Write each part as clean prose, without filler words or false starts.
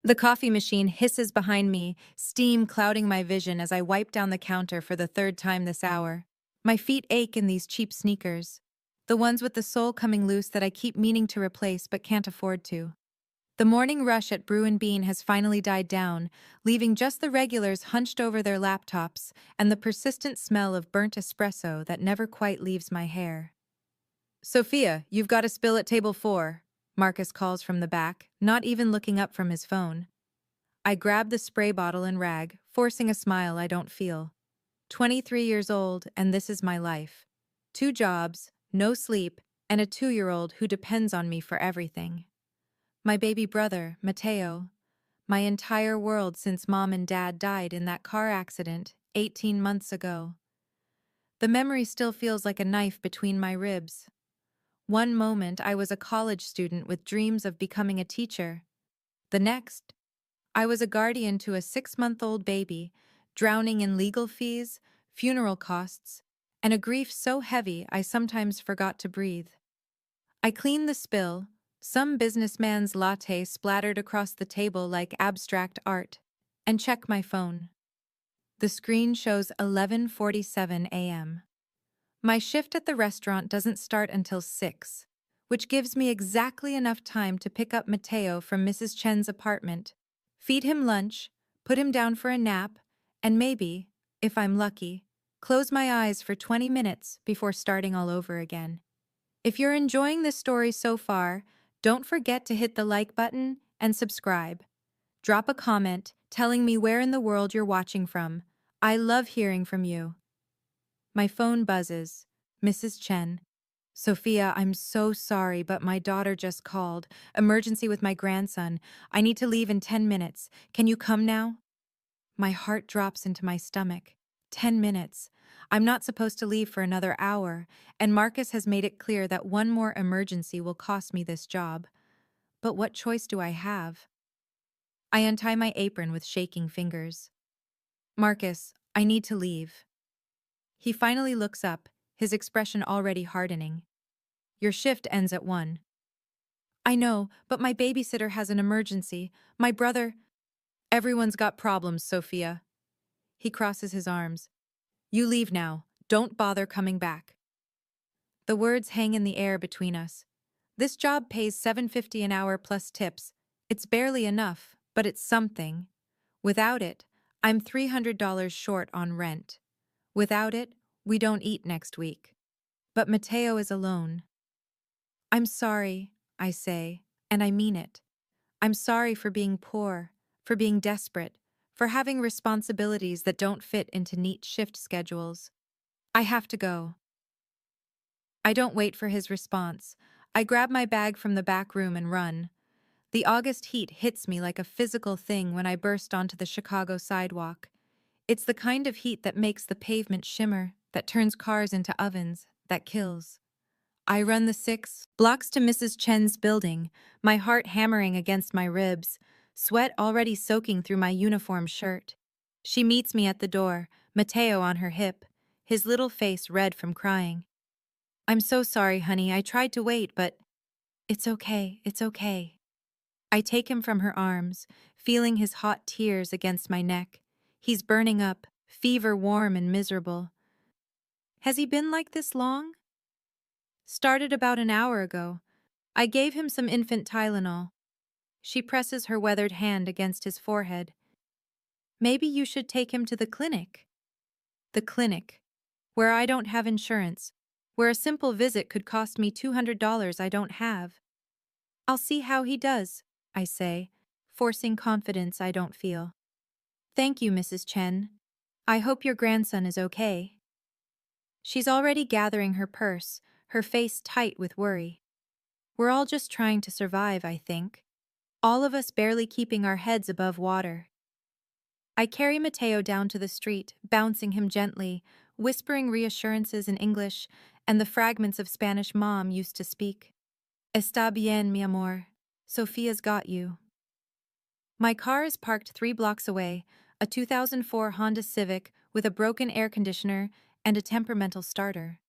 The coffee machine hisses behind me, steam clouding my vision as I wipe down the counter for the third time this hour. My feet ache in these cheap sneakers, the ones with the sole coming loose that I keep meaning to replace but can't afford to. The morning rush at Brew and Bean has finally died down, leaving just the regulars hunched over their laptops and the persistent smell of burnt espresso that never quite leaves my hair. "Sophia, you've got a spill at table 4, Marcus calls from the back, not even looking up from his phone. I grab the spray bottle and rag, forcing a smile I don't feel. 23 years old, and this is my life. 2 jobs, no sleep, and a 2-year-old who depends on me for everything. My baby brother, Matteo. My entire world since Mom and Dad died in that car accident 18 months ago. The memory still feels like a knife between my ribs. One moment I was a college student with dreams of becoming a teacher. The next, I was a guardian to a 6-month-old baby, drowning in legal fees, funeral costs, and a grief so heavy I sometimes forgot to breathe. I clean the spill, some businessman's latte splattered across the table like abstract art, and check my phone. The screen shows 11:47 a.m. My shift at the restaurant doesn't start until 6, which gives me exactly enough time to pick up Matteo from Mrs. Chen's apartment, feed him lunch, put him down for a nap, and maybe, if I'm lucky, close my eyes for 20 minutes before starting all over again. If you're enjoying this story so far, don't forget to hit the like button and subscribe. Drop a comment telling me where in the world you're watching from. I love hearing from you. My phone buzzes. Mrs. Chen. "Sophia, I'm so sorry, but my daughter just called. Emergency with my grandson. I need to leave in 10 minutes. Can you come now?" My heart drops into my stomach. 10 minutes. I'm not supposed to leave for another hour, and Marcus has made it clear that one more emergency will cost me this job. But what choice do I have? I untie my apron with shaking fingers. "Marcus, I need to leave." He finally looks up, his expression already hardening. "Your shift ends at 1. "I know, but my babysitter has an emergency. My brother—" "Everyone's got problems, Sophia." He crosses his arms. "You leave now. Don't bother coming back." The words hang in the air between us. This job pays $7.50 an hour plus tips. It's barely enough, but it's something. Without it, I'm $300 short on rent. Without it, we don't eat next week. But Matteo is alone. "I'm sorry," I say, and I mean it. I'm sorry for being poor, for being desperate, for having responsibilities that don't fit into neat shift schedules. I have to go. I don't wait for his response. I grab my bag from the back room and run. The August heat hits me like a physical thing when I burst onto the Chicago sidewalk. It's the kind of heat that makes the pavement shimmer, that turns cars into ovens, that kills. I run the 6 blocks to Mrs. Chen's building, my heart hammering against my ribs, sweat already soaking through my uniform shirt. She meets me at the door, Matteo on her hip, his little face red from crying. "I'm so sorry, honey. I tried to wait, but—" "It's okay, it's okay." I take him from her arms, feeling his hot tears against my neck. He's burning up, fever warm and miserable. Has he been like this long? Started about an hour ago. I gave him some infant Tylenol. She presses her weathered hand against his forehead. "Maybe you should take him to the clinic." The clinic, where I don't have insurance, where a simple visit could cost me $200 I don't have. "I'll see how he does," I say, forcing confidence I don't feel. "Thank you, Mrs. Chen. I hope your grandson is okay." She's already gathering her purse, her face tight with worry. We're all just trying to survive, I think. All of us barely keeping our heads above water. I carry Matteo down to the street, bouncing him gently, whispering reassurances in English and the fragments of Spanish Mom used to speak. "Está bien, mi amor. Sophia's got you." My car is parked 3 blocks away, a 2004 Honda Civic with a broken air conditioner and a temperamental starter.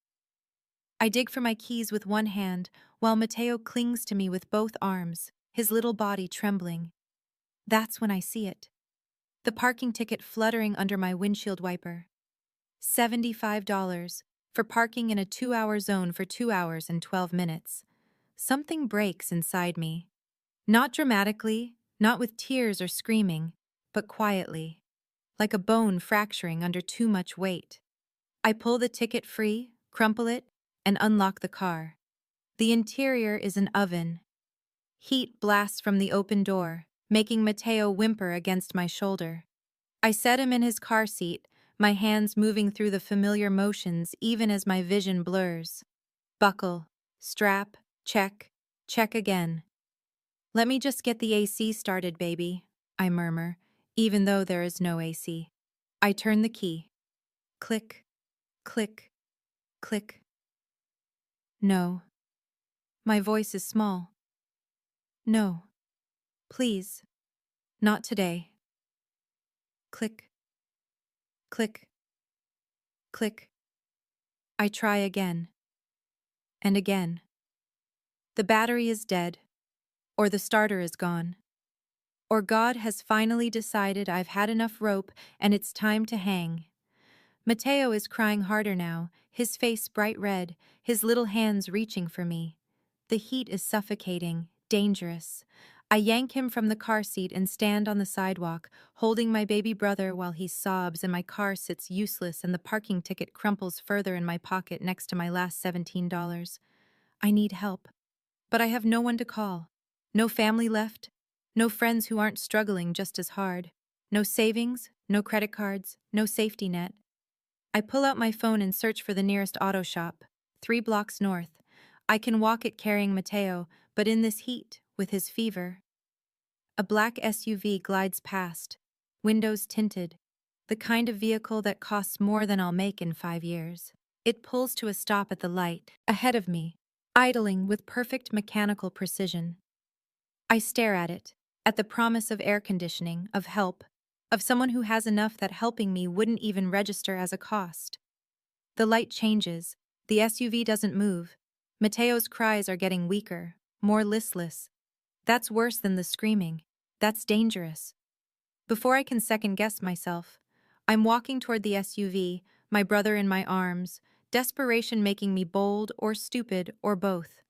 I dig for my keys with one hand, while Matteo clings to me with both arms, his little body trembling. That's when I see it. The parking ticket fluttering under my windshield wiper. $75 for parking in a 2-hour zone for 2 hours and 12 minutes. Something breaks inside me. Not dramatically, not with tears or screaming, but quietly, like a bone fracturing under too much weight. I pull the ticket free, crumple it, and unlock the car. The interior is an oven. Heat blasts from the open door, making Mateo whimper against my shoulder. I set him in his car seat, my hands moving through the familiar motions even as my vision blurs. Buckle, strap, check, check again. Let me just get the AC started, baby, I murmur, even though there is no AC. I turn the key. Click, click, click. No. My voice is small. No. Please. Not today. Click, click, click. I try again. And again. The battery is dead. Or the starter is gone. Or God has finally decided I've had enough rope and it's time to hang. Mateo is crying harder now, his face bright red, his little hands reaching for me. The heat is suffocating, dangerous. I yank him from the car seat and stand on the sidewalk, holding my baby brother while he sobs and my car sits useless and the parking ticket crumples further in my pocket next to my last $17. I need help. But I have no one to call. No family left. No friends who aren't struggling just as hard. No savings, no credit cards, no safety net. I pull out my phone and search for the nearest auto shop, 3 blocks north. I can walk it carrying Mateo, but in this heat, with his fever. A black SUV glides past, windows tinted, the kind of vehicle that costs more than I'll make in 5 years. It pulls to a stop at the light, ahead of me, idling with perfect mechanical precision. I stare at the promise of air conditioning, of help, of someone who has enough that helping me wouldn't even register as a cost. The light changes, the SUV doesn't move. Mateo's cries are getting weaker, more listless. That's worse than the screaming. That's dangerous. Before I can second-guess myself, I'm walking toward the SUV, my brother in my arms, desperation making me bold or stupid or both.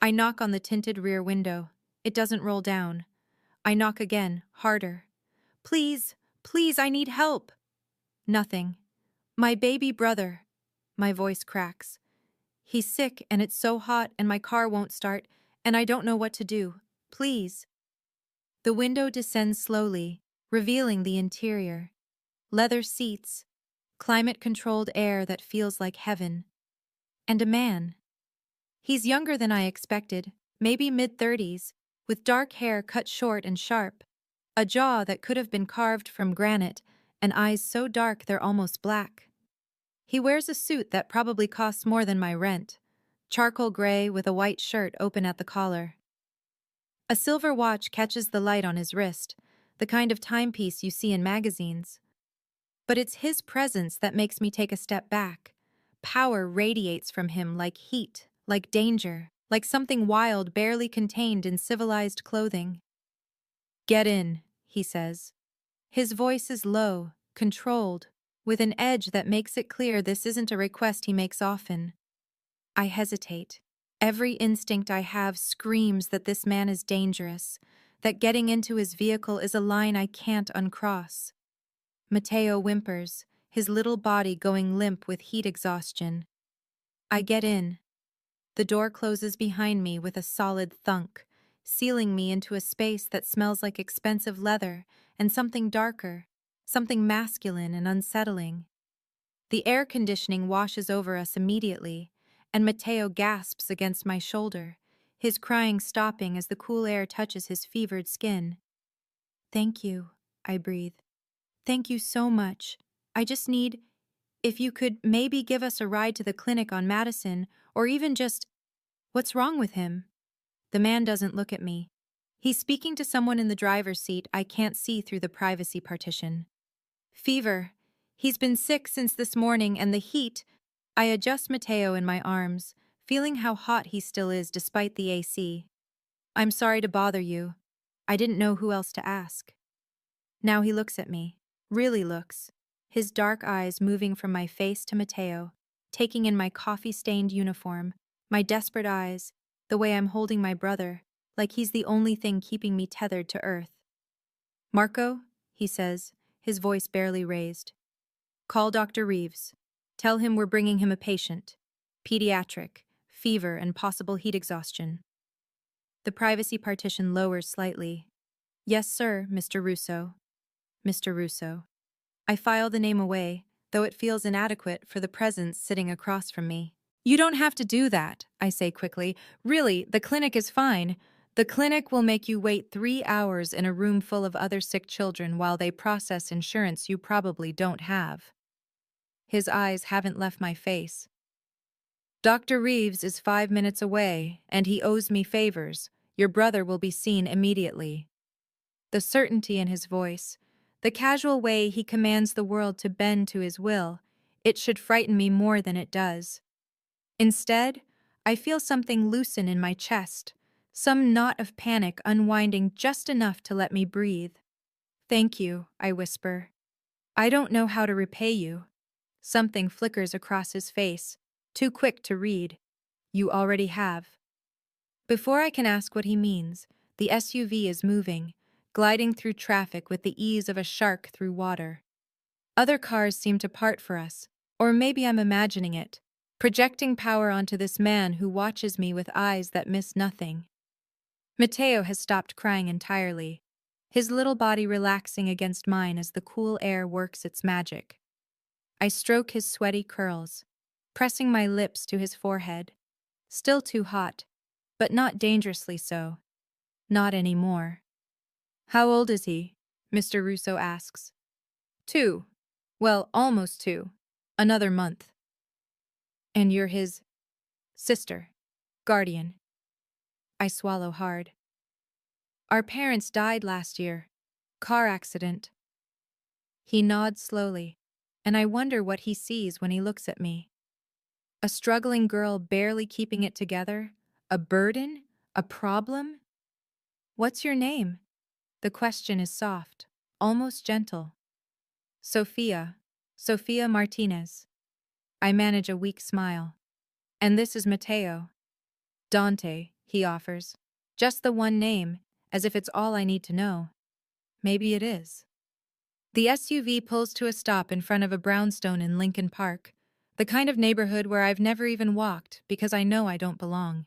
I knock on the tinted rear window. It doesn't roll down. I knock again, harder. Please, please, I need help. Nothing. My baby brother. My voice cracks. He's sick and it's so hot and my car won't start and I don't know what to do. Please. The window descends slowly, revealing the interior. Leather seats, climate-controlled air that feels like heaven. And a man. He's younger than I expected, maybe mid-30s, with dark hair cut short and sharp, a jaw that could have been carved from granite, and eyes so dark they're almost black. He wears a suit that probably costs more than my rent, charcoal gray with a white shirt open at the collar. A silver watch catches the light on his wrist, the kind of timepiece you see in magazines. But it's his presence that makes me take a step back. Power radiates from him like heat, like danger, like something wild barely contained in civilized clothing. Get in, he says. His voice is low, controlled, with an edge that makes it clear this isn't a request he makes often. I hesitate. Every instinct I have screams that this man is dangerous, that getting into his vehicle is a line I can't uncross. Mateo whimpers, his little body going limp with heat exhaustion. I get in. The door closes behind me with a solid thunk, sealing me into a space that smells like expensive leather and something darker, something masculine and unsettling. The air conditioning washes over us immediately, and Mateo gasps against my shoulder, his crying stopping as the cool air touches his fevered skin. Thank you, I breathe. Thank you so much. I just need, if you could maybe give us a ride to the clinic on Madison, or even just, what's wrong with him? The man doesn't look at me. He's speaking to someone in the driver's seat I can't see through the privacy partition. Fever. He's been sick since this morning and the heat. I adjust Mateo in my arms, feeling how hot he still is despite the AC. I'm sorry to bother you. I didn't know who else to ask. Now he looks at me. Really looks. His dark eyes moving from my face to Mateo, taking in my coffee-stained uniform, my desperate eyes, the way I'm holding my brother, like he's the only thing keeping me tethered to earth. "Marco," he says, his voice barely raised. "Call Dr. Reeves. Tell him we're bringing him a patient. Pediatric, fever and possible heat exhaustion." The privacy partition lowers slightly. "Yes, sir, Mr. Russo." Mr. Russo. I file the name away, though it feels inadequate for the presence sitting across from me. "You don't have to do that," I say quickly. "Really, the clinic is fine. The clinic will make you wait 3 hours in a room full of other sick children while they process insurance you probably don't have." His eyes haven't left my face. "Dr. Reeves is 5 minutes away, and he owes me favors. Your brother will be seen immediately." The certainty in his voice, the casual way he commands the world to bend to his will, it should frighten me more than it does. Instead, I feel something loosen in my chest, some knot of panic unwinding just enough to let me breathe. "Thank you," I whisper. "I don't know how to repay you." Something flickers across his face, too quick to read. "You already have." Before I can ask what he means, the SUV is moving, gliding through traffic with the ease of a shark through water. Other cars seem to part for us, or maybe I'm imagining it, projecting power onto this man who watches me with eyes that miss nothing. Mateo has stopped crying entirely, his little body relaxing against mine as the cool air works its magic. I stroke his sweaty curls, pressing my lips to his forehead. Still too hot, but not dangerously so. Not anymore. "How old is he?" Mr. Russo asks. 2. Well, almost 2. Another month." "And you're his sister, guardian." I swallow hard. "Our parents died last year. Car accident." He nods slowly, and I wonder what he sees when he looks at me. A struggling girl barely keeping it together? A burden? A problem? "What's your name?" The question is soft, almost gentle. "Sophia. Sophia Martinez." I manage a weak smile. "And this is Mateo." "Dante," he offers. Just the one name, as if it's all I need to know. Maybe it is. The SUV pulls to a stop in front of a brownstone in Lincoln Park, the kind of neighborhood where I've never even walked because I know I don't belong.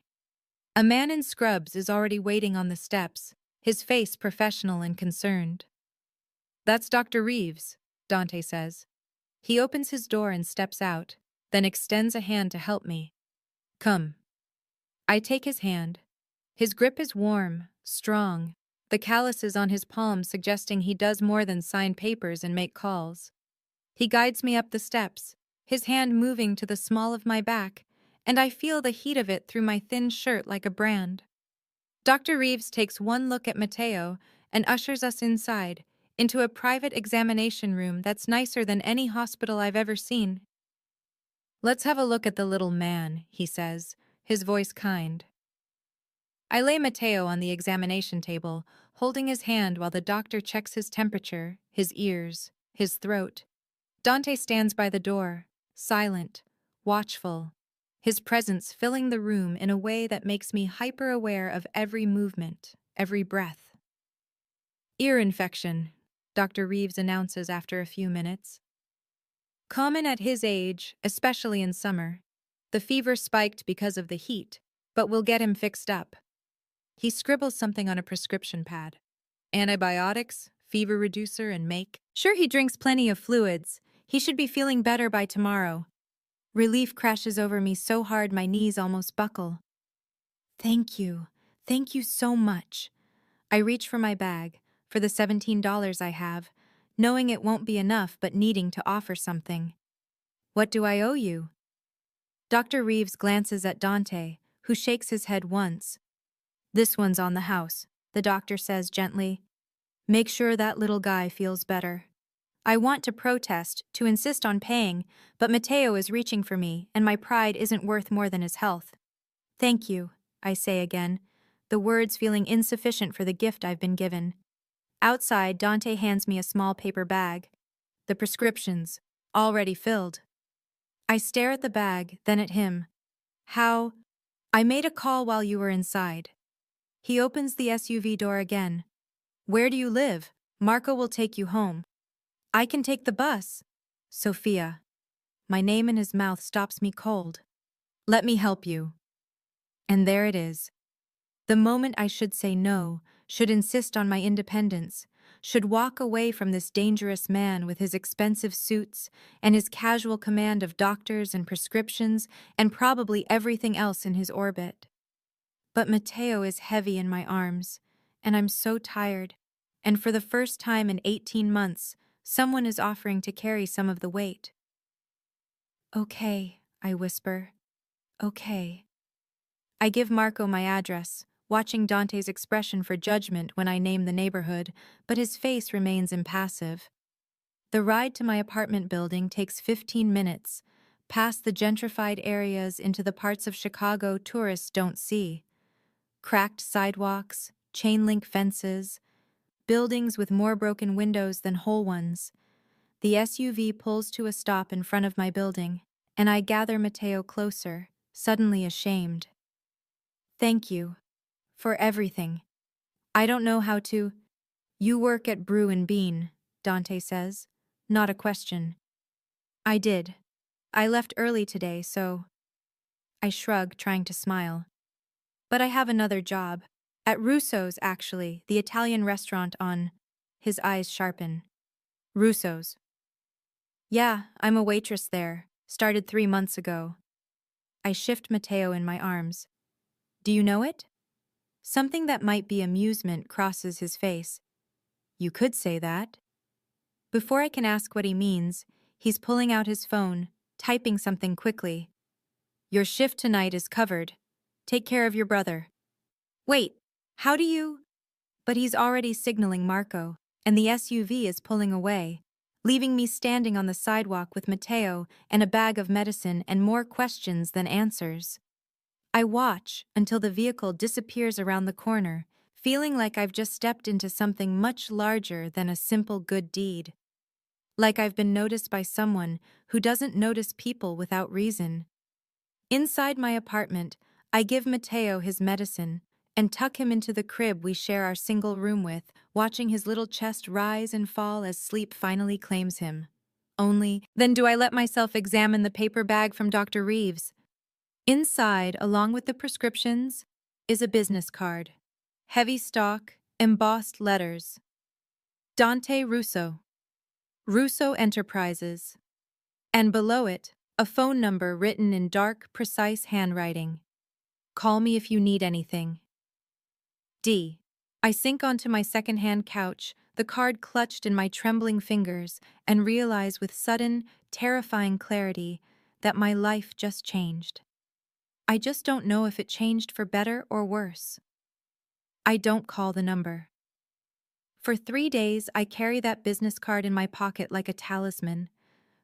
A man in scrubs is already waiting on the steps, his face professional and concerned. "That's Dr. Reeves," Dante says. He opens his door and steps out, then extends a hand to help me. "Come." I take his hand. His grip is warm, strong, the calluses on his palms suggesting he does more than sign papers and make calls. He guides me up the steps, his hand moving to the small of my back, and I feel the heat of it through my thin shirt like a brand. Dr. Reeves takes one look at Mateo and ushers us inside, into a private examination room that's nicer than any hospital I've ever seen. "Let's have a look at the little man," he says, his voice kind. I lay Mateo on the examination table, holding his hand while the doctor checks his temperature, his ears, his throat. Dante stands by the door, silent, watchful, his presence filling the room in a way that makes me hyper-aware of every movement, every breath. "Ear infection," Dr. Reeves announces after a few minutes. "Common at his age, especially in summer. The fever spiked because of the heat, but we'll get him fixed up." He scribbles something on a prescription pad. "Antibiotics, fever reducer, and make sure he drinks plenty of fluids. He should be feeling better by tomorrow." Relief crashes over me so hard my knees almost buckle. "Thank you. Thank you so much." I reach for my bag, for the $17 I have, knowing it won't be enough but needing to offer something. "What do I owe you?" Dr. Reeves glances at Dante, who shakes his head once. "This one's on the house," the doctor says gently. "Make sure that little guy feels better." I want to protest, to insist on paying, but Mateo is reaching for me, and my pride isn't worth more than his health. "Thank you," I say again, the words feeling insufficient for the gift I've been given. Outside, Dante hands me a small paper bag. The prescriptions, already filled. I stare at the bag, then at him. How? I made a call while you were inside. He opens the SUV door again. Where do you live? Marco will take you home. I can take the bus. Sophia. My name in his mouth stops me cold. Let me help you. And there it is. The moment I should say no, should insist on my independence, should walk away from this dangerous man with his expensive suits and his casual command of doctors and prescriptions and probably everything else in his orbit. But Matteo is heavy in my arms, and I'm so tired, and for the first time in 18 months, someone is offering to carry some of the weight. Okay, I whisper. Okay. I give Marco my address, watching Dante's expression for judgment when I name the neighborhood, but his face remains impassive. The ride to my apartment building takes 15 minutes, past the gentrified areas into the parts of Chicago tourists don't see. Cracked sidewalks, chain-link fences, buildings with more broken windows than whole ones. The SUV pulls to a stop in front of my building, and I gather Matteo closer, suddenly ashamed. Thank you. For everything. I don't know how to. You work at Brew and Bean, Dante says. Not a question. I did. I left early today, so. I shrug, trying to smile. But I have another job. At Russo's, actually, the Italian restaurant on. His eyes sharpen. Russo's. Yeah, I'm a waitress there. Started 3 months ago. I shift Matteo in my arms. Do you know it? Something that might be amusement crosses his face. You could say that. Before I can ask what he means, he's pulling out his phone, typing something quickly. Your shift tonight is covered. Take care of your brother. Wait, how do you? But he's already signaling Marco, and the SUV is pulling away, leaving me standing on the sidewalk with Matteo and a bag of medicine and more questions than answers. I watch until the vehicle disappears around the corner, feeling like I've just stepped into something much larger than a simple good deed. Like I've been noticed by someone who doesn't notice people without reason. Inside my apartment, I give Matteo his medicine and tuck him into the crib we share our single room with, watching his little chest rise and fall as sleep finally claims him. Only, then do I let myself examine the paper bag from Dr. Reeves. Inside, along with the prescriptions, is a business card. Heavy stock, embossed letters. Dante Russo. Russo Enterprises. And below it, a phone number written in dark, precise handwriting. Call me if you need anything. D. I sink onto my second-hand couch, the card clutched in my trembling fingers, and realize with sudden, terrifying clarity that my life just changed. I just don't know if it changed for better or worse. I don't call the number. For 3 days, I carry that business card in my pocket like a talisman,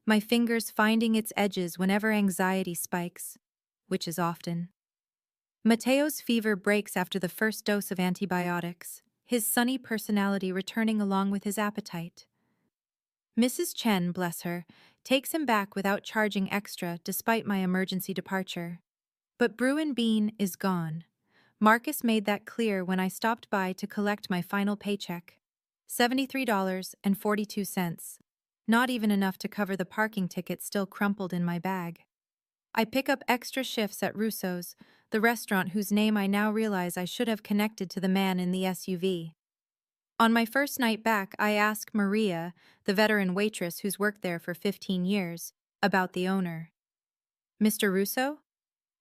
my fingers finding its edges whenever anxiety spikes, which is often. Matteo's fever breaks after the first dose of antibiotics, his sunny personality returning along with his appetite. Mrs. Chen, bless her, takes him back without charging extra despite my emergency departure. But Brew and Bean is gone. Marcus made that clear when I stopped by to collect my final paycheck. $73.42. Not even enough to cover the parking ticket still crumpled in my bag. I pick up extra shifts at Russo's, the restaurant whose name I now realize I should have connected to the man in the SUV. On my first night back, I ask Maria, the veteran waitress who's worked there for 15 years, about the owner. Mr. Russo?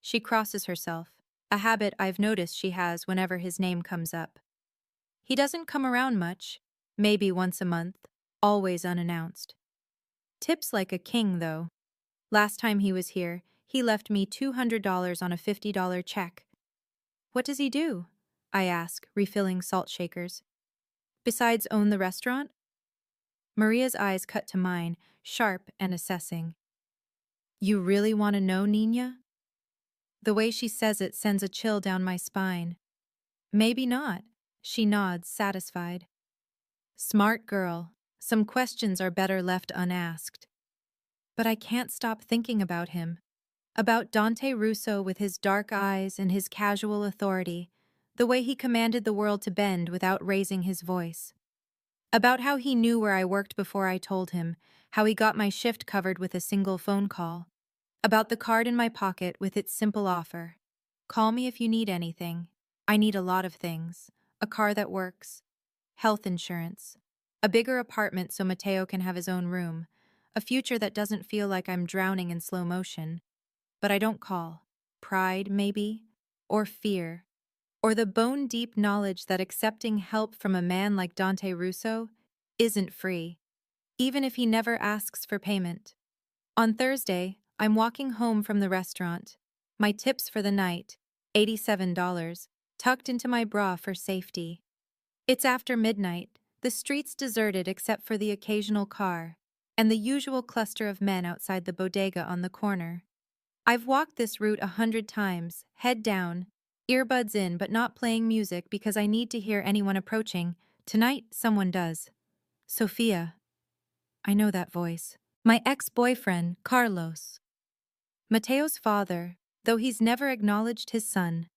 She crosses herself, a habit I've noticed she has whenever his name comes up. He doesn't come around much, maybe once a month, always unannounced. Tips like a king, though. Last time he was here, he left me $200 on a $50 check. What does he do? I ask, refilling salt shakers. Besides own the restaurant? Maria's eyes cut to mine, sharp and assessing. You really want to know, Nina? The way she says it sends a chill down my spine. Maybe not, she nods, satisfied. Smart girl. Some questions are better left unasked. But I can't stop thinking about him. About Dante Russo with his dark eyes and his casual authority, the way he commanded the world to bend without raising his voice. About how he knew where I worked before I told him, how he got my shift covered with a single phone call. About the card in my pocket with its simple offer. Call me if you need anything. I need a lot of things. A car that works. Health insurance. A bigger apartment so Mateo can have his own room. A future that doesn't feel like I'm drowning in slow motion. But I don't call. Pride, maybe? Or fear? Or the bone-deep knowledge that accepting help from a man like Dante Russo isn't free, even if he never asks for payment. On Thursday, I'm walking home from the restaurant. My tips for the night, $87, tucked into my bra for safety. It's after midnight, the streets deserted except for the occasional car, and the usual cluster of men outside the bodega on the corner. I've walked this route 100 times, head down, earbuds in but not playing music because I need to hear anyone approaching. Tonight, someone does. Sophia. I know that voice. My ex-boyfriend, Carlos. Mateo's father, though he's never acknowledged his son,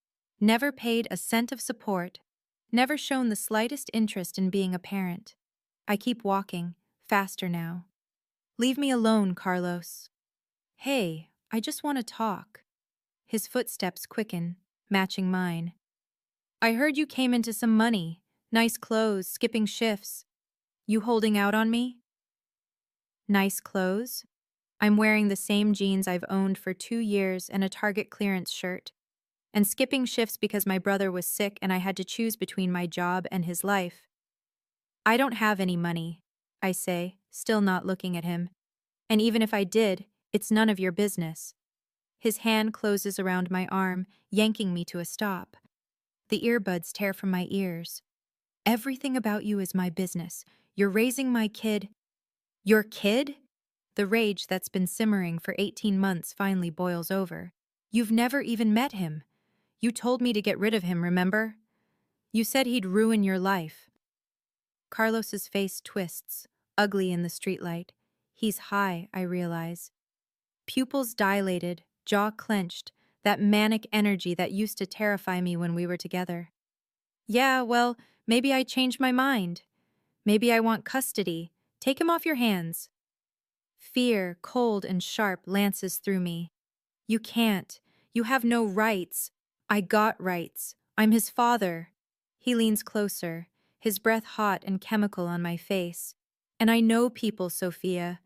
never paid a cent of support, never shown the slightest interest in being a parent. I keep walking, faster now. Leave me alone, Carlos. Hey, I just want to talk. His footsteps quicken, matching mine. I heard you came into some money, nice clothes, skipping shifts. You holding out on me? Nice clothes? I'm wearing the same jeans I've owned for 2 years and a Target clearance shirt. And skipping shifts because my brother was sick and I had to choose between my job and his life. I don't have any money, I say, still not looking at him. And even if I did, it's none of your business. His hand closes around my arm, yanking me to a stop. The earbuds tear from my ears. Everything about you is my business. You're raising my kid. Your kid? The rage that's been simmering for 18 months finally boils over. You've never even met him. You told me to get rid of him, remember? You said he'd ruin your life. Carlos's face twists, ugly in the streetlight. He's high, I realize. Pupils dilated, jaw clenched, that manic energy that used to terrify me when we were together. Yeah, well, maybe I changed my mind. Maybe I want custody. Take him off your hands. Fear, cold and sharp, lances through me. You can't. You have no rights. I got rights. I'm his father. He leans closer, his breath hot and chemical on my face. And I know people, Sophia.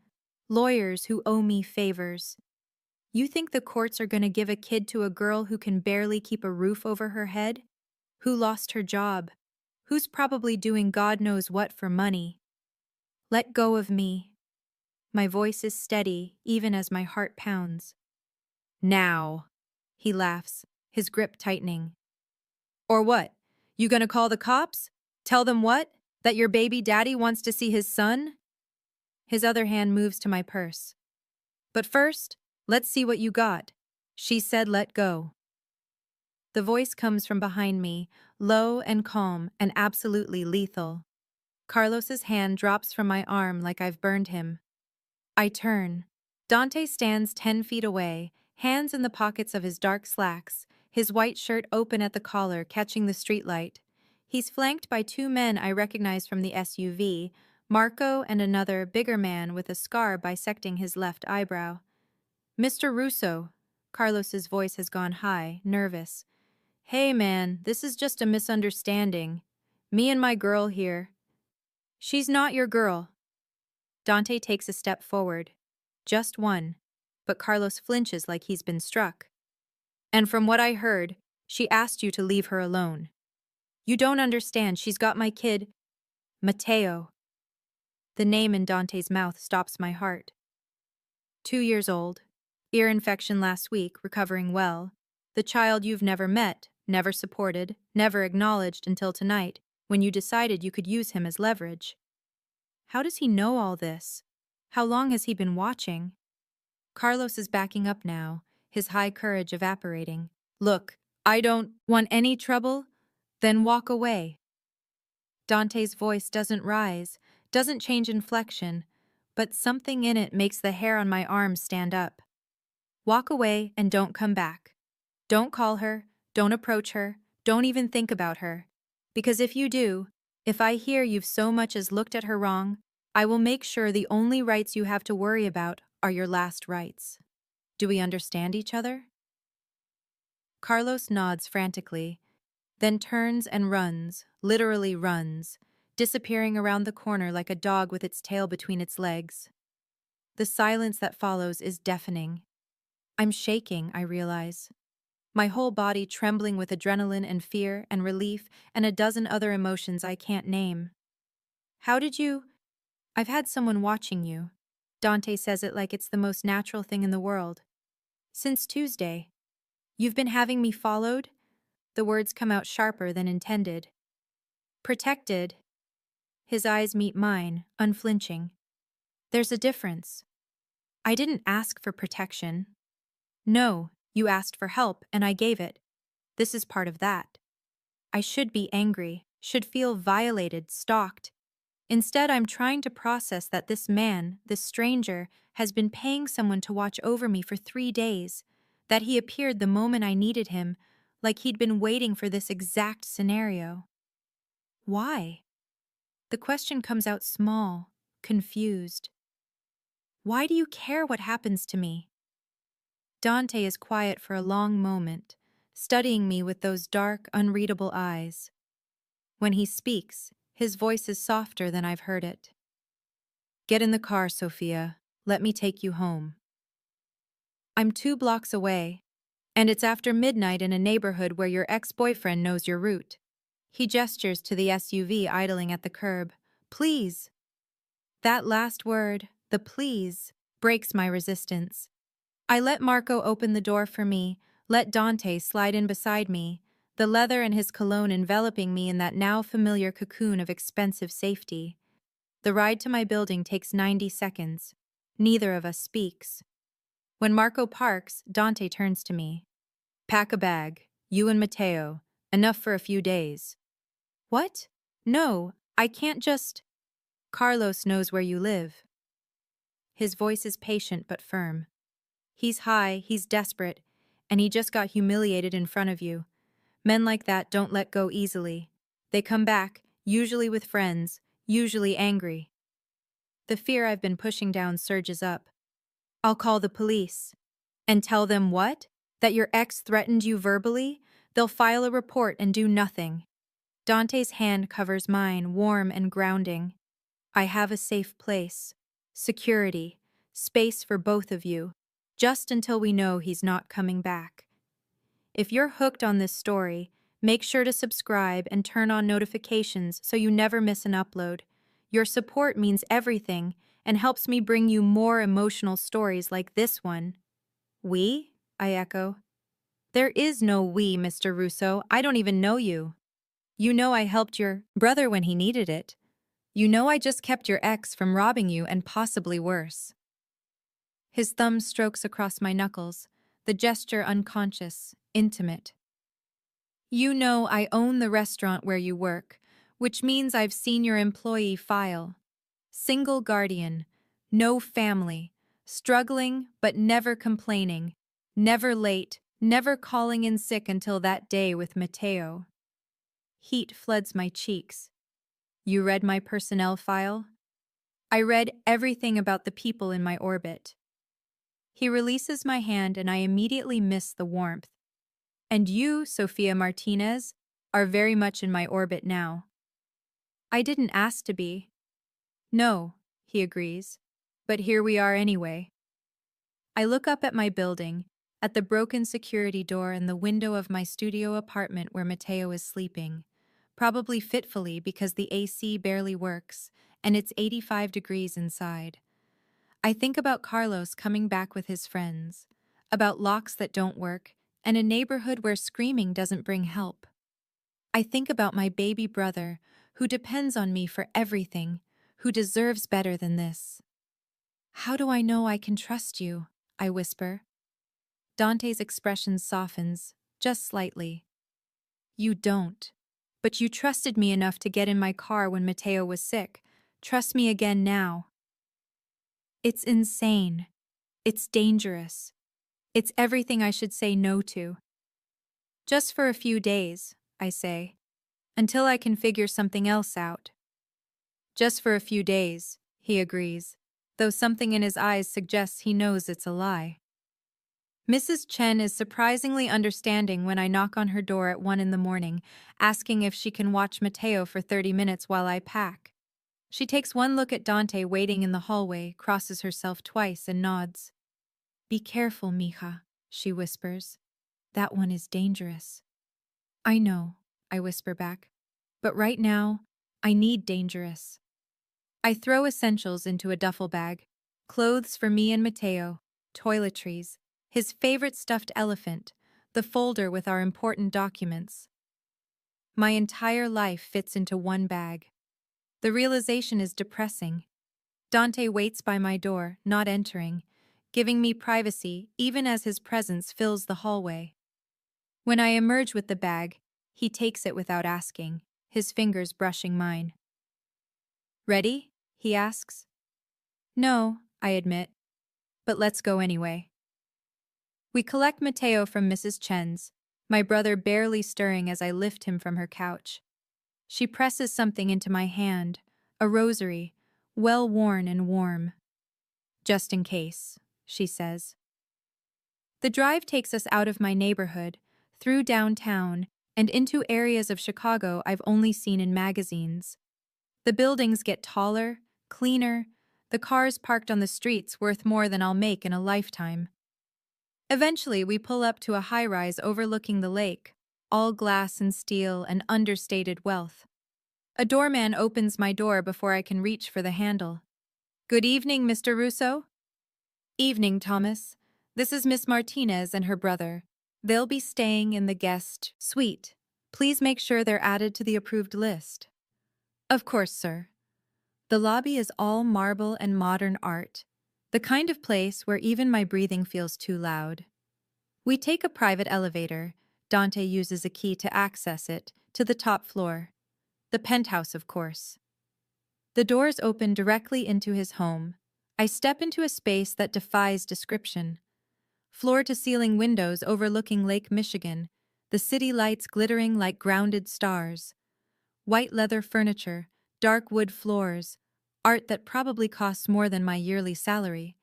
Lawyers who owe me favors. You think the courts are going to give a kid to a girl who can barely keep a roof over her head? Who lost her job? Who's probably doing God knows what for money? Let go of me. My voice is steady, even as my heart pounds. Now. He laughs, his grip tightening. Or what? You gonna call the cops? Tell them what? That your baby daddy wants to see his son? His other hand moves to my purse. But first, let's see what you got. She said let go. The voice comes from behind me, low and calm and absolutely lethal. Carlos's hand drops from my arm like I've burned him. I turn. Dante stands 10 feet away, hands in the pockets of his dark slacks, his white shirt open at the collar, catching the streetlight. He's flanked by 2 men I recognize from the SUV, Marco and another, bigger man with a scar bisecting his left eyebrow. Mr. Russo. Carlos's voice has gone high, nervous. Hey man, this is just a misunderstanding. Me and my girl here. She's not your girl. Dante takes a step forward. Just one. But Carlos flinches like he's been struck. And from what I heard, she asked you to leave her alone. You don't understand, she's got my kid. Mateo. The name in Dante's mouth stops my heart. 2 years old. Ear infection last week, recovering well. The child you've never met, never supported, never acknowledged until tonight, when you decided you could use him as leverage. How does he know all this? How long has he been watching? Carlos is backing up now, his high courage evaporating. Look, I don't want any trouble, then walk away. Dante's voice doesn't rise, doesn't change inflection, but something in it makes the hair on my arms stand up. Walk away and don't come back. Don't call her, don't approach her, don't even think about her. Because if you do, if I hear you've so much as looked at her wrong, I will make sure the only rights you have to worry about are your last rights. Do we understand each other? Carlos nods frantically, then turns and runs, literally runs, disappearing around the corner like a dog with its tail between its legs. The silence that follows is deafening. I'm shaking, I realize. My whole body trembling with adrenaline and fear and relief and a dozen other emotions I can't name. How did you? I've had someone watching you. Dante says it like it's the most natural thing in the world. Since Tuesday. You've been having me followed? The words come out sharper than intended. Protected. His eyes meet mine, unflinching. There's a difference. I didn't ask for protection. No, you asked for help, and I gave it. This is part of that. I should be angry, should feel violated, stalked. Instead, I'm trying to process that this man, this stranger, has been paying someone to watch over me for 3 days, that he appeared the moment I needed him, like he'd been waiting for this exact scenario. Why? The question comes out small, confused. Why do you care what happens to me? Dante is quiet for a long moment, studying me with those dark, unreadable eyes. When he speaks, his voice is softer than I've heard it. Get in the car, Sophia. Let me take you home. I'm 2 blocks away, and it's after midnight in a neighborhood where your ex-boyfriend knows your route. He gestures to the SUV idling at the curb. Please. That last word, the please, breaks my resistance. I let Marco open the door for me, let Dante slide in beside me, the leather and his cologne enveloping me in that now familiar cocoon of expensive safety. The ride to my building takes 90 seconds. Neither of us speaks. When Marco parks, Dante turns to me. Pack a bag. You and Matteo. Enough for a few days. What? No, I can't just... Carlos knows where you live. His voice is patient but firm. He's high, he's desperate, and he just got humiliated in front of you. Men like that don't let go easily. They come back, usually with friends, usually angry. The fear I've been pushing down surges up. I'll call the police. And tell them what? That your ex threatened you verbally? They'll file a report and do nothing. Dante's hand covers mine, warm and grounding. I have a safe place. Security. Space for both of you. Just until we know he's not coming back. If you're hooked on this story, make sure to subscribe and turn on notifications so you never miss an upload. Your support means everything and helps me bring you more emotional stories like this one. We? I echo. There is no we, Mr. Russo. I don't even know you. You know I helped your brother when he needed it. You know I just kept your ex from robbing you and possibly worse. His thumb strokes across my knuckles, the gesture unconscious, intimate. You know I own the restaurant where you work, which means I've seen your employee file. Single guardian, no family, struggling but never complaining, never late, never calling in sick until that day with Matteo. Heat floods my cheeks. You read my personnel file? I read everything about the people in my orbit. He releases my hand and I immediately miss the warmth. And you, Sofia Martinez, are very much in my orbit now. I didn't ask to be. No, he agrees. But here we are anyway. I look up at my building, at the broken security door and the window of my studio apartment where Matteo is sleeping, probably fitfully because the AC barely works, and it's 85 degrees inside. I think about Carlos coming back with his friends, about locks that don't work, and a neighborhood where screaming doesn't bring help. I think about my baby brother, who depends on me for everything, who deserves better than this. How do I know I can trust you? I whisper. Dante's expression softens, just slightly. You don't. But you trusted me enough to get in my car when Matteo was sick. Trust me again now. It's insane. It's dangerous. It's everything I should say no to. Just for a few days, I say. Until I can figure something else out. Just for a few days, he agrees, though something in his eyes suggests he knows it's a lie. Mrs. Chen is surprisingly understanding when I knock on her door at 1 in the morning, asking if she can watch Matteo for 30 minutes while I pack. She takes one look at Dante waiting in the hallway, crosses herself twice, and nods. Be careful, mija, she whispers. That one is dangerous. I know, I whisper back. But right now, I need dangerous. I throw essentials into a duffel bag. Clothes for me and Matteo, toiletries, his favorite stuffed elephant, the folder with our important documents. My entire life fits into one bag. The realization is depressing. Dante waits by my door, not entering, giving me privacy even as his presence fills the hallway. When I emerge with the bag, he takes it without asking, his fingers brushing mine. Ready? He asks. No, I admit, but let's go anyway. We collect Matteo from Mrs. Chen's, my brother barely stirring as I lift him from her couch. She presses something into my hand, a rosary, well worn and warm. Just in case, she says. The drive takes us out of my neighborhood, through downtown, and into areas of Chicago I've only seen in magazines. The buildings get taller, cleaner, the cars parked on the streets worth more than I'll make in a lifetime. Eventually, we pull up to a high-rise overlooking the lake, all glass and steel and understated wealth. A doorman opens my door before I can reach for the handle. Good evening, Mr. Russo. Evening, Thomas. This is Miss Martinez and her brother. They'll be staying in the guest suite. Please make sure they're added to the approved list. Of course, sir. The lobby is all marble and modern art, the kind of place where even my breathing feels too loud. We take a private elevator. Dante uses a key to access it, to the top floor. The penthouse, of course. The doors open directly into his home. I step into a space that defies description. Floor-to-ceiling windows overlooking Lake Michigan, the city lights glittering like grounded stars. White leather furniture, dark wood floors, art that probably costs more than my yearly salary.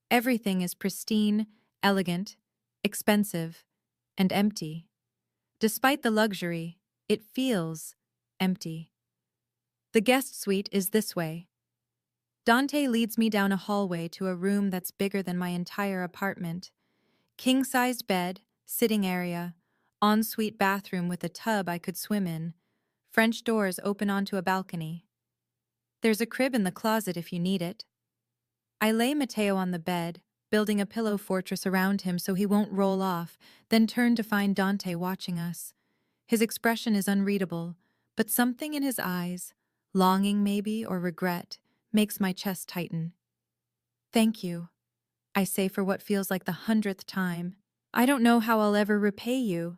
Everything is pristine, elegant, expensive, and empty. Despite the luxury, it feels empty. The guest suite is this way. Dante leads me down a hallway to a room that's bigger than my entire apartment. King-sized bed, sitting area, ensuite bathroom with a tub I could swim in. French doors open onto a balcony. There's a crib in the closet if you need it. I lay Matteo on the bed, building a pillow fortress around him so he won't roll off, then turn to find Dante watching us. His expression is unreadable, but something in his eyes, longing maybe or regret, makes my chest tighten. Thank you, I say for what feels like the 100th time. I don't know how I'll ever repay you.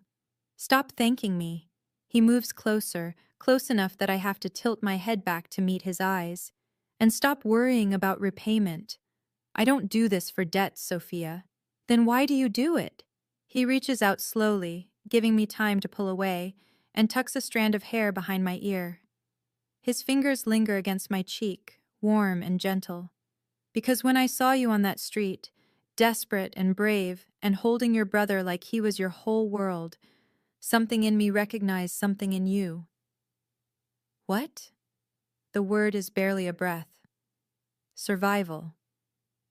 Stop thanking me. He moves closer, close enough that I have to tilt my head back to meet his eyes. And stop worrying about repayment. I don't do this for debt, Sophia. Then why do you do it? He reaches out slowly, giving me time to pull away, and tucks a strand of hair behind my ear. His fingers linger against my cheek, warm and gentle. Because when I saw you on that street, desperate and brave, and holding your brother like he was your whole world, something in me recognized something in you. What? The word is barely a breath. Survival.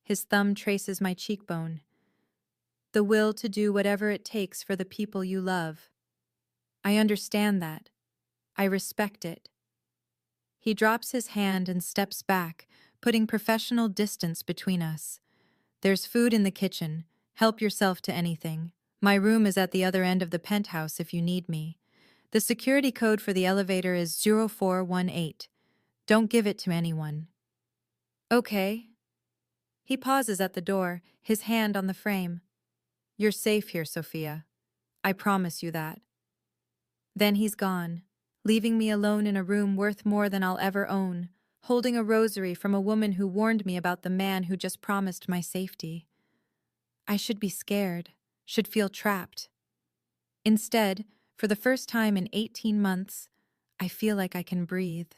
His thumb traces my cheekbone. The will to do whatever it takes for the people you love. I understand that. I respect it. He drops his hand and steps back, putting professional distance between us. There's food in the kitchen. Help yourself to anything. My room is at the other end of the penthouse if you need me. The security code for the elevator is 0418. Don't give it to anyone. Okay. He pauses at the door, his hand on the frame. You're safe here, Sophia. I promise you that. Then he's gone, leaving me alone in a room worth more than I'll ever own, holding a rosary from a woman who warned me about the man who just promised my safety. I should be scared, should feel trapped. Instead, for the first time in 18 months, I feel like I can breathe.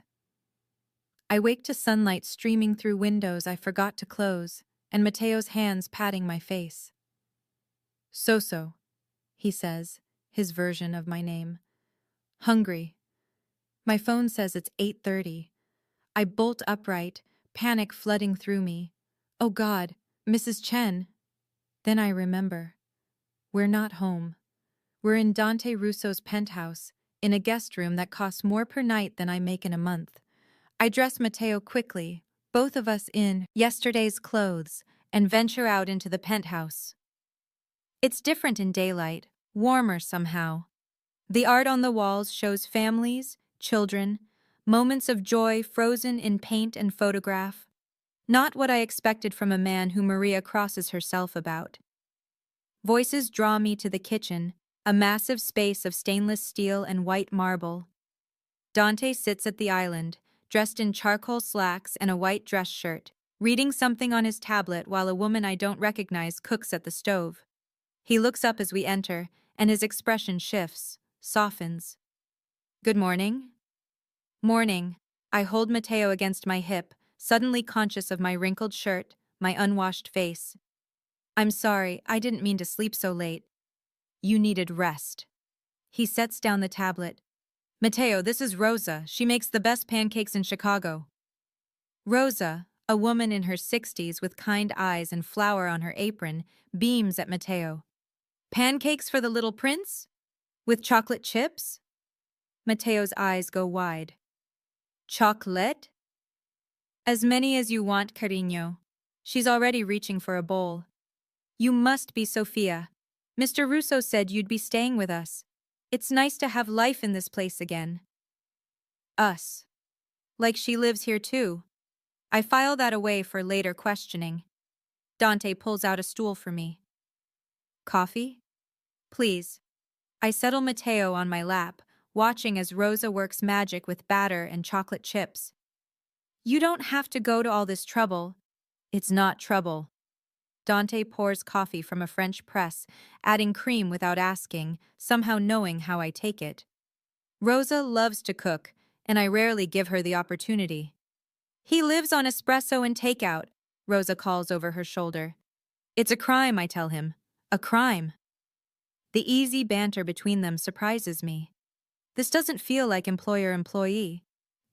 I wake to sunlight streaming through windows I forgot to close, and Mateo's hands patting my face. So, he says, his version of my name. Hungry. My phone says it's 8:30. I bolt upright, panic flooding through me. Oh God, Mrs. Chen. Then I remember. We're not home. We're in Dante Russo's penthouse, in a guest room that costs more per night than I make in a month. I dress Mateo quickly, both of us in yesterday's clothes, and venture out into the penthouse. It's different in daylight, warmer somehow. The art on the walls shows families, children, moments of joy frozen in paint and photograph. Not what I expected from a man who Maria crosses herself about. Voices draw me to the kitchen, a massive space of stainless steel and white marble. Dante sits at the island, dressed in charcoal slacks and a white dress shirt, reading something on his tablet while a woman I don't recognize cooks at the stove. He looks up as we enter, and his expression shifts, softens. Good morning? Morning. I hold Mateo against my hip, suddenly conscious of my wrinkled shirt, my unwashed face. I'm sorry, I didn't mean to sleep so late. You needed rest. He sets down the tablet. Mateo, this is Rosa. She makes the best pancakes in Chicago. Rosa, a woman in her 60s with kind eyes and flour on her apron, beams at Mateo. Pancakes for the little prince? With chocolate chips? Mateo's eyes go wide. Chocolate? As many as you want, cariño. She's already reaching for a bowl. You must be Sophia. Mr. Russo said you'd be staying with us. It's nice to have life in this place again. Us. Like she lives here too. I file that away for later questioning. Dante pulls out a stool for me. Coffee? Please. I settle Mateo on my lap, watching as Rosa works magic with batter and chocolate chips. You don't have to go to all this trouble. It's not trouble. Dante pours coffee from a French press, adding cream without asking, somehow knowing how I take it. Rosa loves to cook, and I rarely give her the opportunity. He lives on espresso and takeout, Rosa calls over her shoulder. It's a crime, I tell him. A crime. The easy banter between them surprises me. This doesn't feel like employer-employee.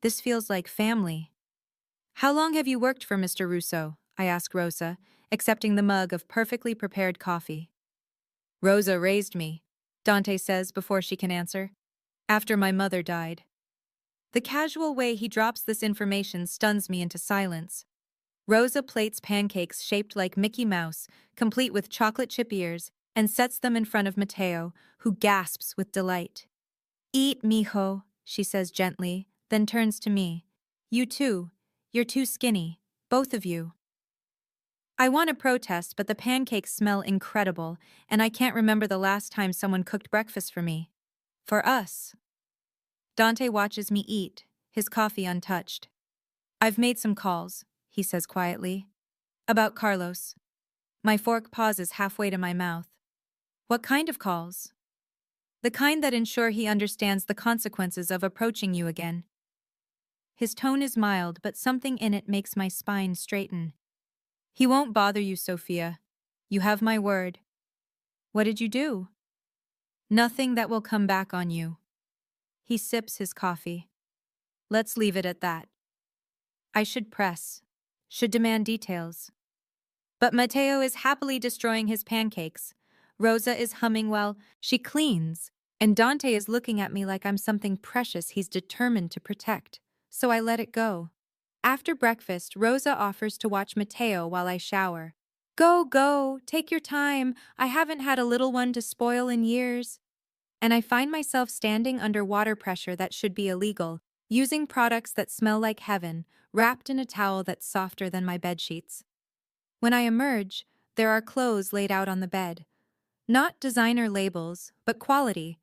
This feels like family. How long have you worked for Mr. Russo? I ask Rosa, accepting the mug of perfectly prepared coffee. Rosa raised me, Dante says before she can answer. After my mother died. The casual way he drops this information stuns me into silence. Rosa plates pancakes shaped like Mickey Mouse, complete with chocolate chip ears, and sets them in front of Mateo, who gasps with delight. Eat, mijo, she says gently, then turns to me. You too. You're too skinny. Both of you. I want to protest, but the pancakes smell incredible, and I can't remember the last time someone cooked breakfast for me. For us. Dante watches me eat, his coffee untouched. I've made some calls, he says quietly. About Carlos. My fork pauses halfway to my mouth. What kind of calls? The kind that ensure he understands the consequences of approaching you again. His tone is mild, but something in it makes my spine straighten. He won't bother you, Sophia. You have my word. What did you do? Nothing that will come back on you. He sips his coffee. Let's leave it at that. I should press. Should demand details. But Mateo is happily destroying his pancakes. Rosa is humming while she cleans, and Dante is looking at me like I'm something precious he's determined to protect. So I let it go. After breakfast, Rosa offers to watch Mateo while I shower. Go, take your time. I haven't had a little one to spoil in years. And I find myself standing under water pressure that should be illegal, using products that smell like heaven, wrapped in a towel that's softer than my bedsheets. When I emerge, there are clothes laid out on the bed. Not designer labels, but quality.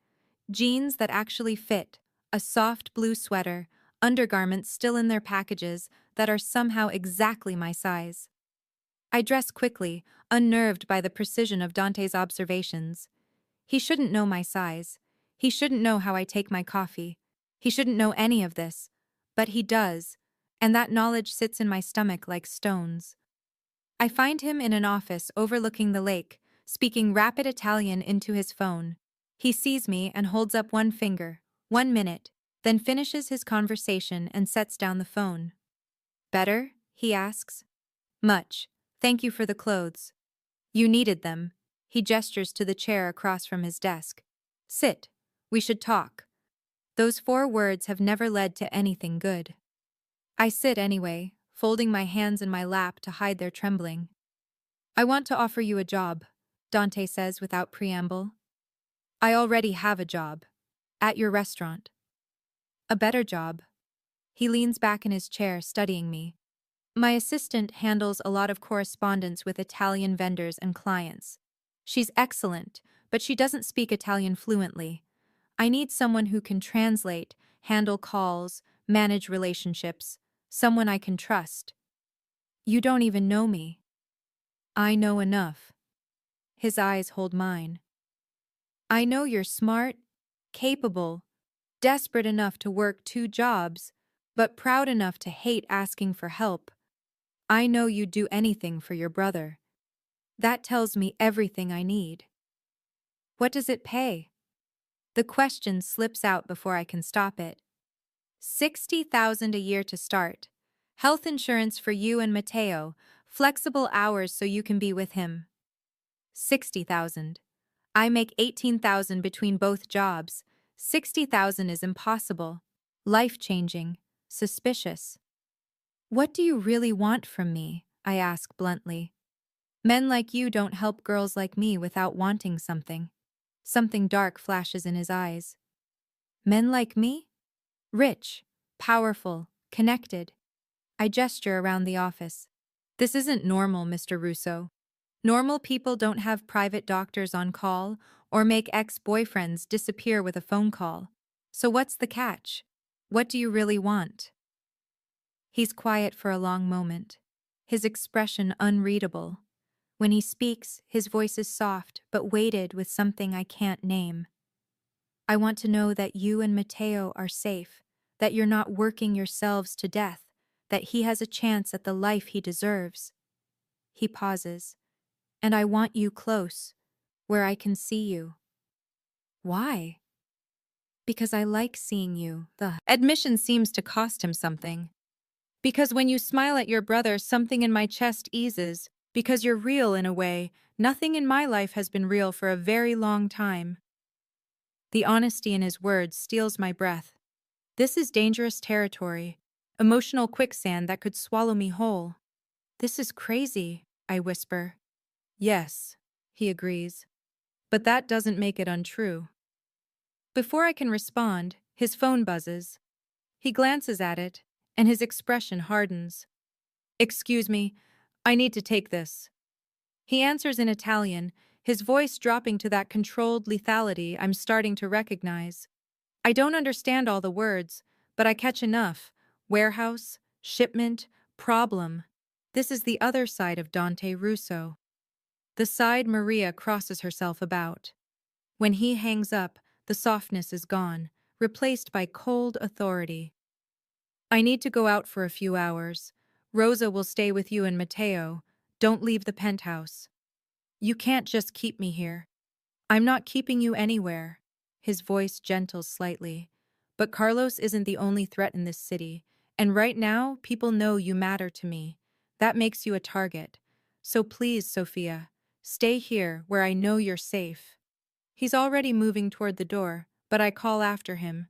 Jeans that actually fit, A soft blue sweater, undergarments still in their packages that are somehow exactly my size. I dress quickly, unnerved by the precision of Dante's observations. He shouldn't know my size. He shouldn't know how I take my coffee. He shouldn't know any of this. But he does, and that knowledge sits in my stomach like stones. I find him in an office overlooking the lake, speaking rapid Italian into his phone. He sees me and holds up one finger, 1 minute, then finishes his conversation and sets down the phone. Better? He asks. Much. Thank you for the clothes. You needed them. He gestures to the chair across from his desk. Sit. We should talk. Those 4 words have never led to anything good. I sit anyway, folding my hands in my lap to hide their trembling. I want to offer you a job, Dante says without preamble. I already have a job. At your restaurant. A better job. He leans back in his chair, studying me. My assistant handles a lot of correspondence with Italian vendors and clients. She's excellent, but she doesn't speak Italian fluently. I need someone who can translate, handle calls, manage relationships, someone I can trust. You don't even know me. I know enough. His eyes hold mine. I know you're smart, capable, desperate enough to work 2 jobs, but proud enough to hate asking for help. I know you'd do anything for your brother. That tells me everything I need. What does it pay? The question slips out before I can stop it. 60,000 a year to start. Health insurance for you and Matteo, flexible hours so you can be with him. 60,000. I make 18,000 between both jobs. 60,000 is impossible. Life-changing. Suspicious. What do you really want from me? I ask bluntly. Men like you don't help girls like me without wanting something. Something dark flashes in his eyes. Men like me? Rich, powerful, connected. I gesture around the office. This isn't normal, Mr. Russo. Normal people don't have private doctors on call or make ex-boyfriends disappear with a phone call. So what's the catch? What do you really want? He's quiet for a long moment, his expression unreadable. When he speaks, his voice is soft but weighted with something I can't name. I want to know that you and Matteo are safe, that you're not working yourselves to death, that he has a chance at the life he deserves. He pauses. And I want you close, where I can see you. Why? Because I like seeing you. The admission seems to cost him something. Because when you smile at your brother, something in my chest eases. Because you're real in a way. Nothing in my life has been real for a very long time. The honesty in his words steals my breath. This is dangerous territory. Emotional quicksand that could swallow me whole. This is crazy, I whisper. Yes, he agrees. But that doesn't make it untrue. Before I can respond, his phone buzzes. He glances at it, and his expression hardens. Excuse me, I need to take this. He answers in Italian, his voice dropping to that controlled lethality I'm starting to recognize. I don't understand all the words, but I catch enough. Warehouse, shipment, problem. This is the other side of Dante Russo. The side Maria crosses herself about. When he hangs up, the softness is gone, replaced by cold authority. I need to go out for a few hours. Rosa will stay with you and Matteo. Don't leave the penthouse. You can't just keep me here. I'm not keeping you anywhere. His voice gentles slightly. But Carlos isn't the only threat in this city, and right now people know you matter to me. That makes you a target. So please, Sophia, stay here where I know you're safe. He's already moving toward the door, but I call after him.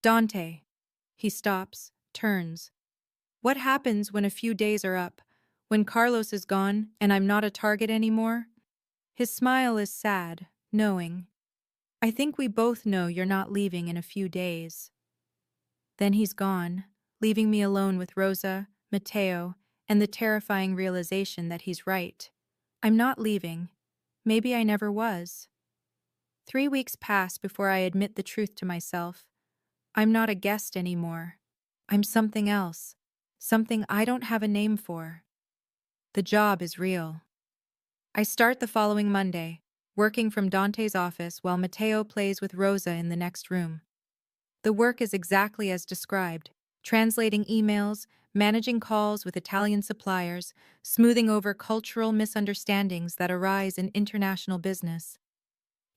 Dante. He stops, turns. What happens when a few days are up? When Carlos is gone and I'm not a target anymore? His smile is sad, knowing. I think we both know you're not leaving in a few days. Then he's gone, leaving me alone with Rosa, Matteo, and the terrifying realization that he's right. I'm not leaving. Maybe I never was. 3 weeks pass before I admit the truth to myself. I'm not a guest anymore. I'm something else. Something I don't have a name for. The job is real. I start the following Monday, working from Dante's office while Matteo plays with Rosa in the next room. The work is exactly as described, translating emails, managing calls with Italian suppliers, smoothing over cultural misunderstandings that arise in international business.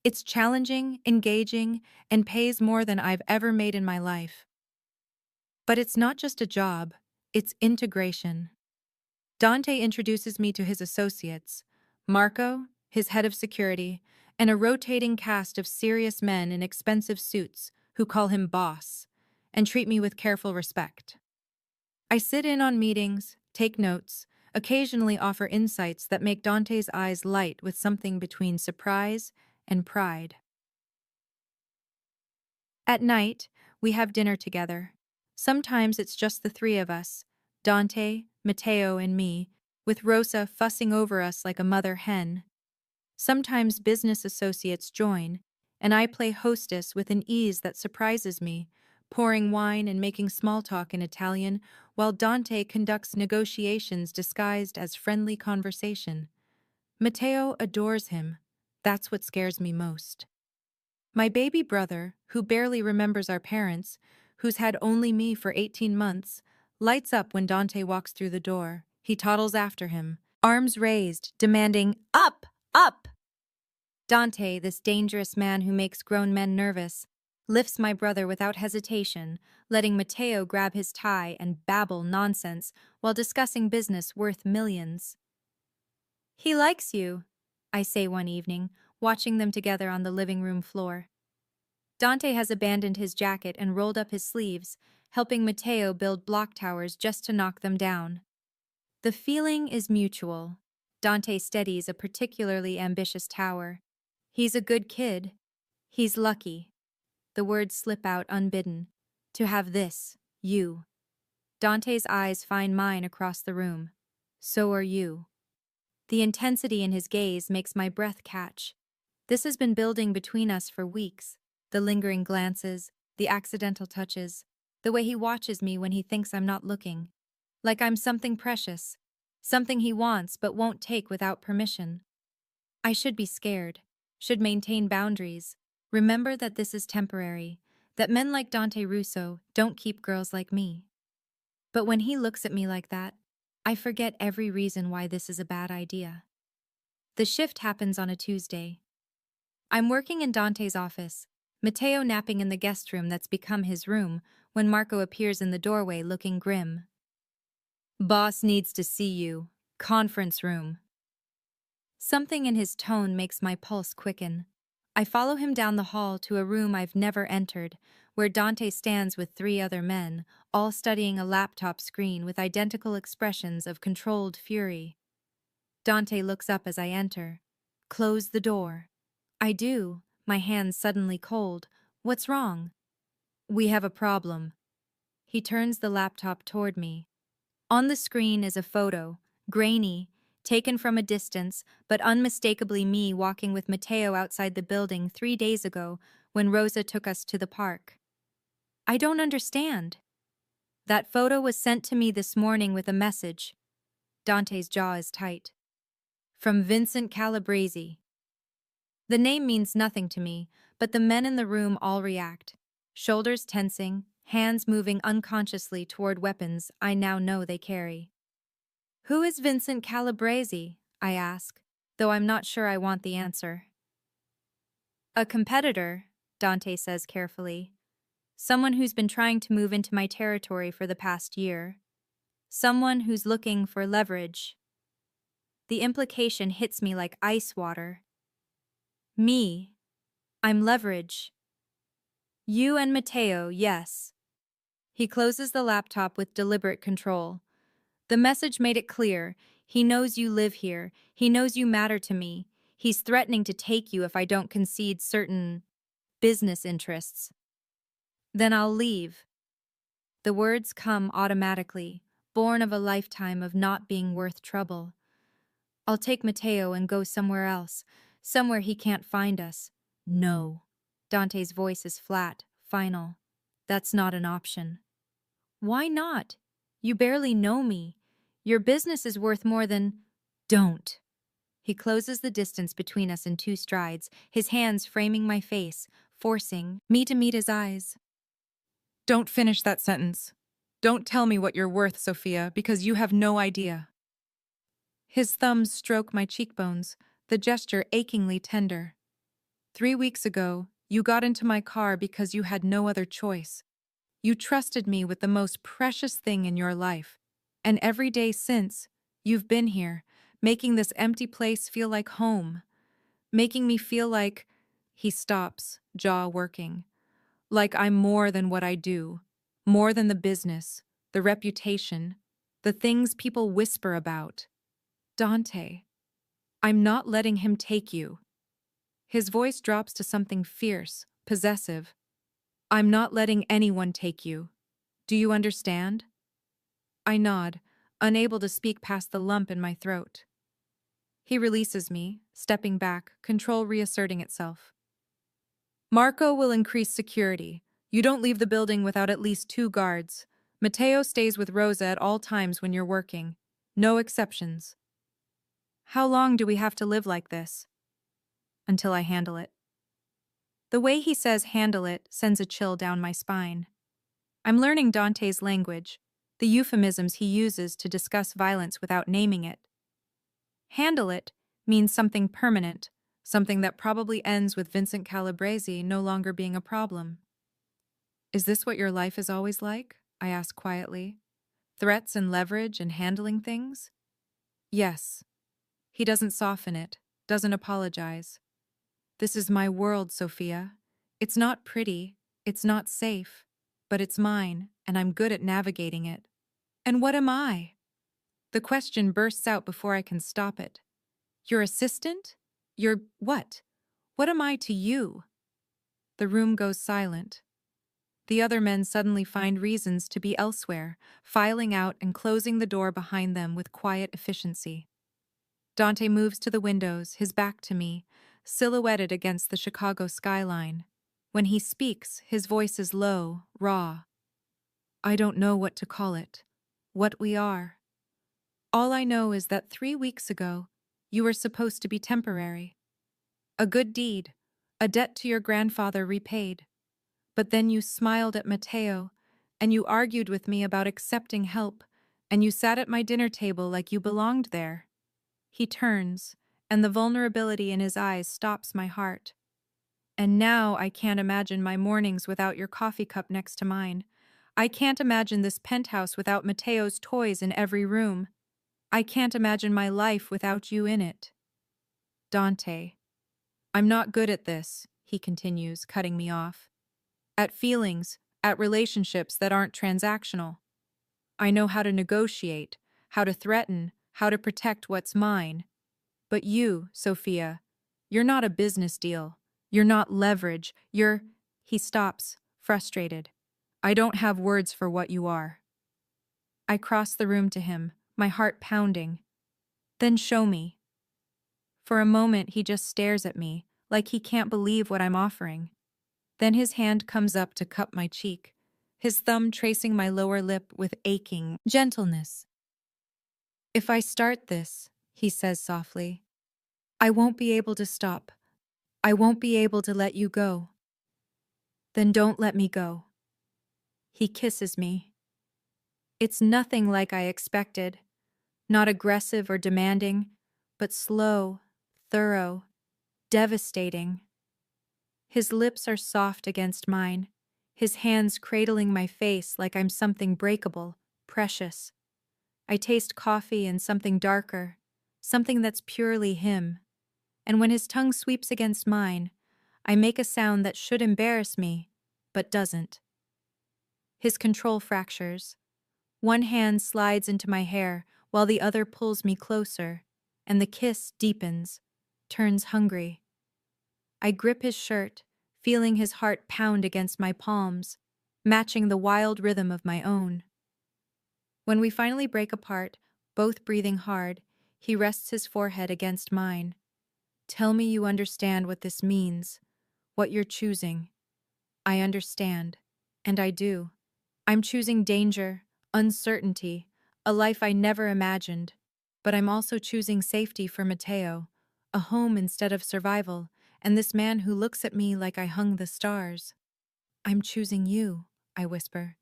It's challenging, engaging, and pays more than I've ever made in my life. But it's not just a job, it's integration. Dante introduces me to his associates, Marco, his head of security, and a rotating cast of serious men in expensive suits who call him boss and treat me with careful respect. I sit in on meetings, take notes, occasionally offer insights that make Dante's eyes light with something between surprise and pride. At night, we have dinner together. Sometimes it's just the three of us, Dante, Matteo, and me, with Rosa fussing over us like a mother hen. Sometimes business associates join, and I play hostess with an ease that surprises me, pouring wine and making small talk in Italian, while Dante conducts negotiations disguised as friendly conversation. Matteo adores him. That's what scares me most. My baby brother, who barely remembers our parents, who's had only me for 18 months, lights up when Dante walks through the door. He toddles after him, arms raised, demanding, "Up! Up!" Dante, this dangerous man who makes grown men nervous, lifts my brother without hesitation, letting Matteo grab his tie and babble nonsense while discussing business worth millions. "He likes you," I say one evening, watching them together on the living room floor. Dante has abandoned his jacket and rolled up his sleeves, helping Matteo build block towers just to knock them down. The feeling is mutual. Dante steadies a particularly ambitious tower. He's a good kid. He's lucky. The words slip out unbidden. To have this, you. Dante's eyes find mine across the room. So are you. The intensity in his gaze makes my breath catch. This has been building between us for weeks. The lingering glances, the accidental touches, the way he watches me when he thinks I'm not looking. Like I'm something precious, something he wants but won't take without permission. I should be scared, should maintain boundaries, remember that this is temporary, that men like Dante Russo don't keep girls like me. But when he looks at me like that, I forget every reason why this is a bad idea. The shift happens on a Tuesday. I'm working in Dante's office, Matteo napping in the guest room that's become his room, when Marco appears in the doorway looking grim. "Boss needs to see you. Conference room." Something in his tone makes my pulse quicken. I follow him down the hall to a room I've never entered, where Dante stands with three other men, all studying a laptop screen with identical expressions of controlled fury. Dante looks up as I enter. "Close the door." I do, my hands suddenly cold. "What's wrong?" "We have a problem." He turns the laptop toward me. On the screen is a photo, grainy, taken from a distance, but unmistakably me walking with Matteo outside the building 3 days ago when Rosa took us to the park. "I don't understand." "That photo was sent to me this morning with a message." Dante's jaw is tight. "From Vincent Calabrese." The name means nothing to me, but the men in the room all react. Shoulders tensing, hands moving unconsciously toward weapons I now know they carry. "Who is Vincent Calabrese?" I ask, though I'm not sure I want the answer. "A competitor," Dante says carefully. "Someone who's been trying to move into my territory for the past year. Someone who's looking for leverage." The implication hits me like ice water. Me. I'm leverage. "You and Matteo, yes." He closes the laptop with deliberate control. "The message made it clear. He knows you live here. He knows you matter to me. He's threatening to take you if I don't concede certain business interests." "Then I'll leave." The words come automatically, born of a lifetime of not being worth trouble. "I'll take Matteo and go somewhere else, somewhere he can't find us." "No." Dante's voice is flat, final. That's not an option. Why not? You barely know me. Your business is worth more than... Don't. He closes the distance between us in 2 strides, his hands framing my face, forcing me to meet his eyes. Don't finish that sentence. Don't tell me what you're worth, Sophia, because you have no idea. His thumbs stroke my cheekbones, the gesture achingly tender. 3 weeks ago, you got into my car because you had no other choice. You trusted me with the most precious thing in your life. And every day since, you've been here, making this empty place feel like home. Making me feel like... He stops, jaw working. Like I'm more than what I do. More than the business, the reputation, the things people whisper about. Dante, I'm not letting him take you. His voice drops to something fierce, possessive. I'm not letting anyone take you. Do you understand? I nod, unable to speak past the lump in my throat. He releases me, stepping back, control reasserting itself. Marco will increase security. You don't leave the building without at least 2 guards. Matteo stays with Rosa at all times when you're working. No exceptions. How long do we have to live like this? Until I handle it. The way he says handle it sends a chill down my spine. I'm learning Dante's language, the euphemisms he uses to discuss violence without naming it. Handle it means something permanent, something that probably ends with Vincent Calabrese no longer being a problem. Is this what your life is always like? I ask quietly. Threats and leverage and handling things? Yes. He doesn't soften it, doesn't apologize. This is my world, Sophia. It's not pretty, it's not safe, but it's mine, and I'm good at navigating it. And what am I? The question bursts out before I can stop it. Your assistant? Your what? What am I to you? The room goes silent. The other men suddenly find reasons to be elsewhere, filing out and closing the door behind them with quiet efficiency. Dante moves to the windows, his back to me, silhouetted against the Chicago skyline. When he speaks, his voice is low, raw. I don't know what to call it, what we are. All I know is that 3 weeks ago, you were supposed to be temporary. A good deed, a debt to your grandfather repaid. But then you smiled at Matteo, and you argued with me about accepting help, and you sat at my dinner table like you belonged there. He turns, and the vulnerability in his eyes stops my heart. And now I can't imagine my mornings without your coffee cup next to mine. I can't imagine this penthouse without Matteo's toys in every room. I can't imagine my life without you in it. Dante. I'm not good at this, he continues, cutting me off. At feelings, at relationships that aren't transactional. I know how to negotiate, how to threaten, how to protect what's mine. But you, Sophia, you're not a business deal. You're not leverage. You're... He stops, frustrated. I don't have words for what you are. I cross the room to him, my heart pounding. Then show me. For a moment, he just stares at me, like he can't believe what I'm offering. Then his hand comes up to cup my cheek, his thumb tracing my lower lip with aching gentleness. If I start this, he says softly, I won't be able to stop. I won't be able to let you go. Then don't let me go. He kisses me. It's nothing like I expected, not aggressive or demanding, but slow, thorough, devastating. His lips are soft against mine, his hands cradling my face like I'm something breakable, precious. I taste coffee and something darker, something that's purely him. And when his tongue sweeps against mine, I make a sound that should embarrass me, but doesn't. His control fractures. One hand slides into my hair while the other pulls me closer, and the kiss deepens, turns hungry. I grip his shirt, feeling his heart pound against my palms, matching the wild rhythm of my own. When we finally break apart, both breathing hard, he rests his forehead against mine. Tell me you understand what this means, what you're choosing. I understand. And I do. I'm choosing danger, uncertainty, a life I never imagined. But I'm also choosing safety for Mateo, a home instead of survival, and this man who looks at me like I hung the stars. I'm choosing you, I whisper.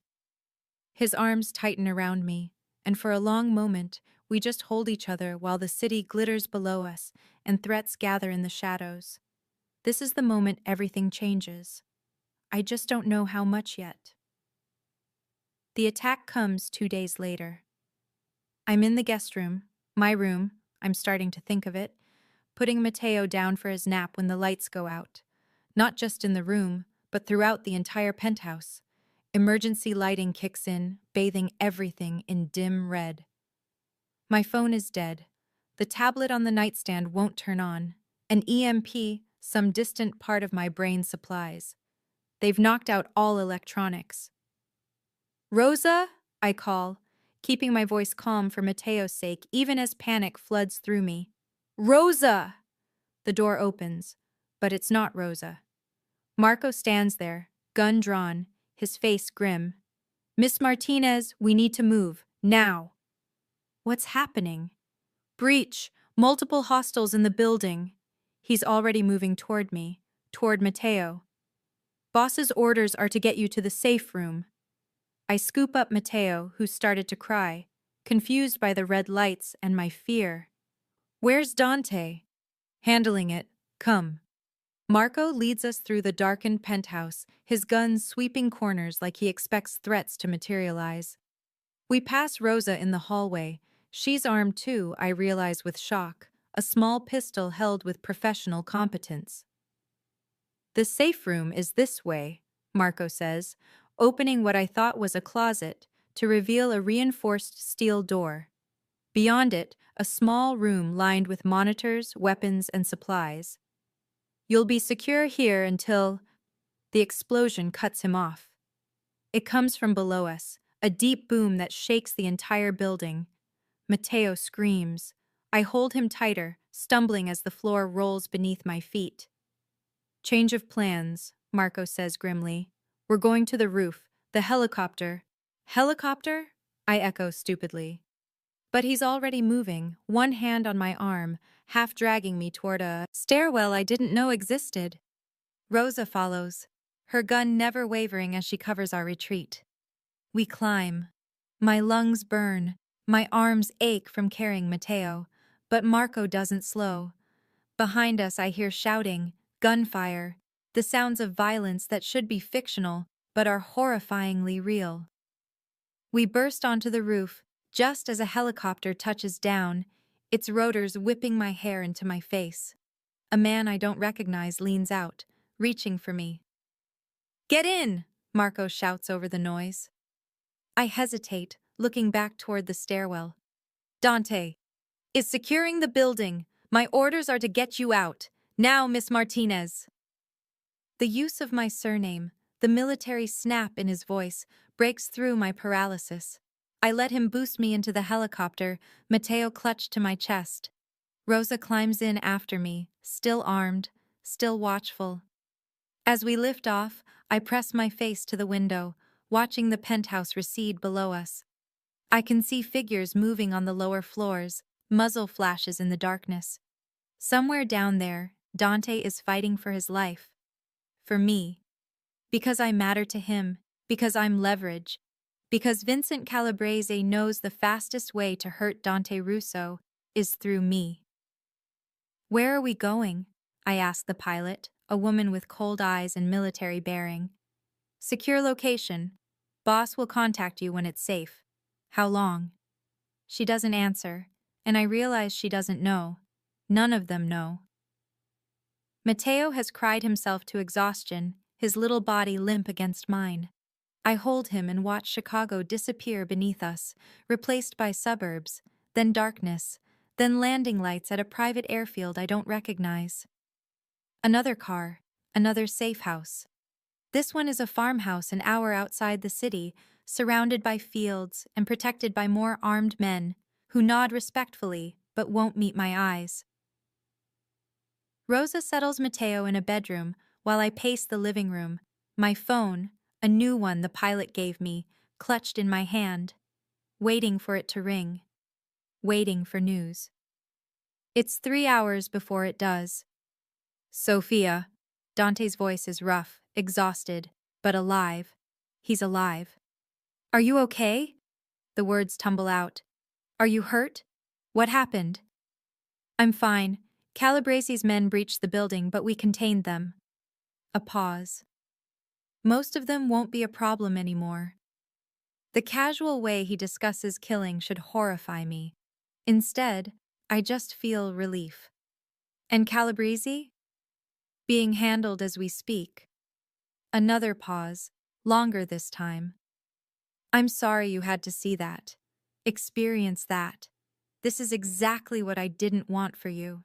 His arms tighten around me, and for a long moment, we just hold each other while the city glitters below us and threats gather in the shadows. This is the moment everything changes. I just don't know how much yet. The attack comes 2 days later. I'm in the guest room, my room, I'm starting to think of it, putting Mateo down for his nap when the lights go out. Not just in the room, but throughout the entire penthouse. Emergency lighting kicks in, bathing everything in dim red. My phone is dead. The tablet on the nightstand won't turn on. An EMP, some distant part of my brain supplies. They've knocked out all electronics. Rosa, I call, keeping my voice calm for Mateo's sake, even as panic floods through me. Rosa! The door opens, but it's not Rosa. Marco stands there, gun drawn, his face grim. Miss Martinez, we need to move, now. What's happening? Breach, multiple hostiles in the building. He's already moving toward me, toward Mateo. Boss's orders are to get you to the safe room. I scoop up Mateo, who started to cry, confused by the red lights and my fear. Where's Dante? Handling it. Come. Marco leads us through the darkened penthouse, his guns sweeping corners like he expects threats to materialize. We pass Rosa in the hallway. She's armed too, I realize with shock, a small pistol held with professional competence. The safe room is this way, Marco says, opening what I thought was a closet to reveal a reinforced steel door. Beyond it, a small room lined with monitors, weapons, and supplies. You'll be secure here until... The explosion cuts him off. It comes from below us, a deep boom that shakes the entire building. Mateo screams. I hold him tighter, stumbling as the floor rolls beneath my feet. Change of plans, Marco says grimly. We're going to the roof, the helicopter. Helicopter? I echo stupidly. But he's already moving, one hand on my arm, half dragging me toward a stairwell I didn't know existed. Rosa follows, her gun never wavering as she covers our retreat. We climb. My lungs burn, my arms ache from carrying Mateo, but Marco doesn't slow. Behind us I hear shouting, gunfire, the sounds of violence that should be fictional, but are horrifyingly real. We burst onto the roof, just as a helicopter touches down, its rotors whipping my hair into my face. A man I don't recognize leans out, reaching for me. Get in! Marco shouts over the noise. I hesitate, looking back toward the stairwell. Dante is securing the building. My orders are to get you out. Now, Miss Martinez. The use of my surname, the military snap in his voice, breaks through my paralysis. I let him boost me into the helicopter, Mateo clutched to my chest. Rosa climbs in after me, still armed, still watchful. As we lift off, I press my face to the window, watching the penthouse recede below us. I can see figures moving on the lower floors, muzzle flashes in the darkness. Somewhere down there, Dante is fighting for his life. For me. Because I matter to him, because I'm leverage, because Vincent Calabrese knows the fastest way to hurt Dante Russo is through me. Where are we going? I asked the pilot, a woman with cold eyes and military bearing. Secure location. Boss will contact you when it's safe. How long? She doesn't answer, and I realize she doesn't know. None of them know. Mateo has cried himself to exhaustion, his little body limp against mine. I hold him and watch Chicago disappear beneath us, replaced by suburbs, then darkness, then landing lights at a private airfield I don't recognize. Another car, another safe house. This one is a farmhouse an hour outside the city, surrounded by fields and protected by more armed men, who nod respectfully but won't meet my eyes. Rosa settles Mateo in a bedroom while I pace the living room, my phone, A new one the pilot gave me, clutched in my hand, waiting for it to ring, waiting for news. It's 3 hours before it does. Sophia. Dante's voice is rough, exhausted, but alive. He's alive. Are you okay? The words tumble out. Are you hurt? What happened? I'm fine. Calabresi's men breached the building, but we contained them. A pause. Most of them won't be a problem anymore. The casual way he discusses killing should horrify me. Instead, I just feel relief. And Calabresi? Being handled as we speak. Another pause, longer this time. I'm sorry you had to see that. Experience that. This is exactly what I didn't want for you.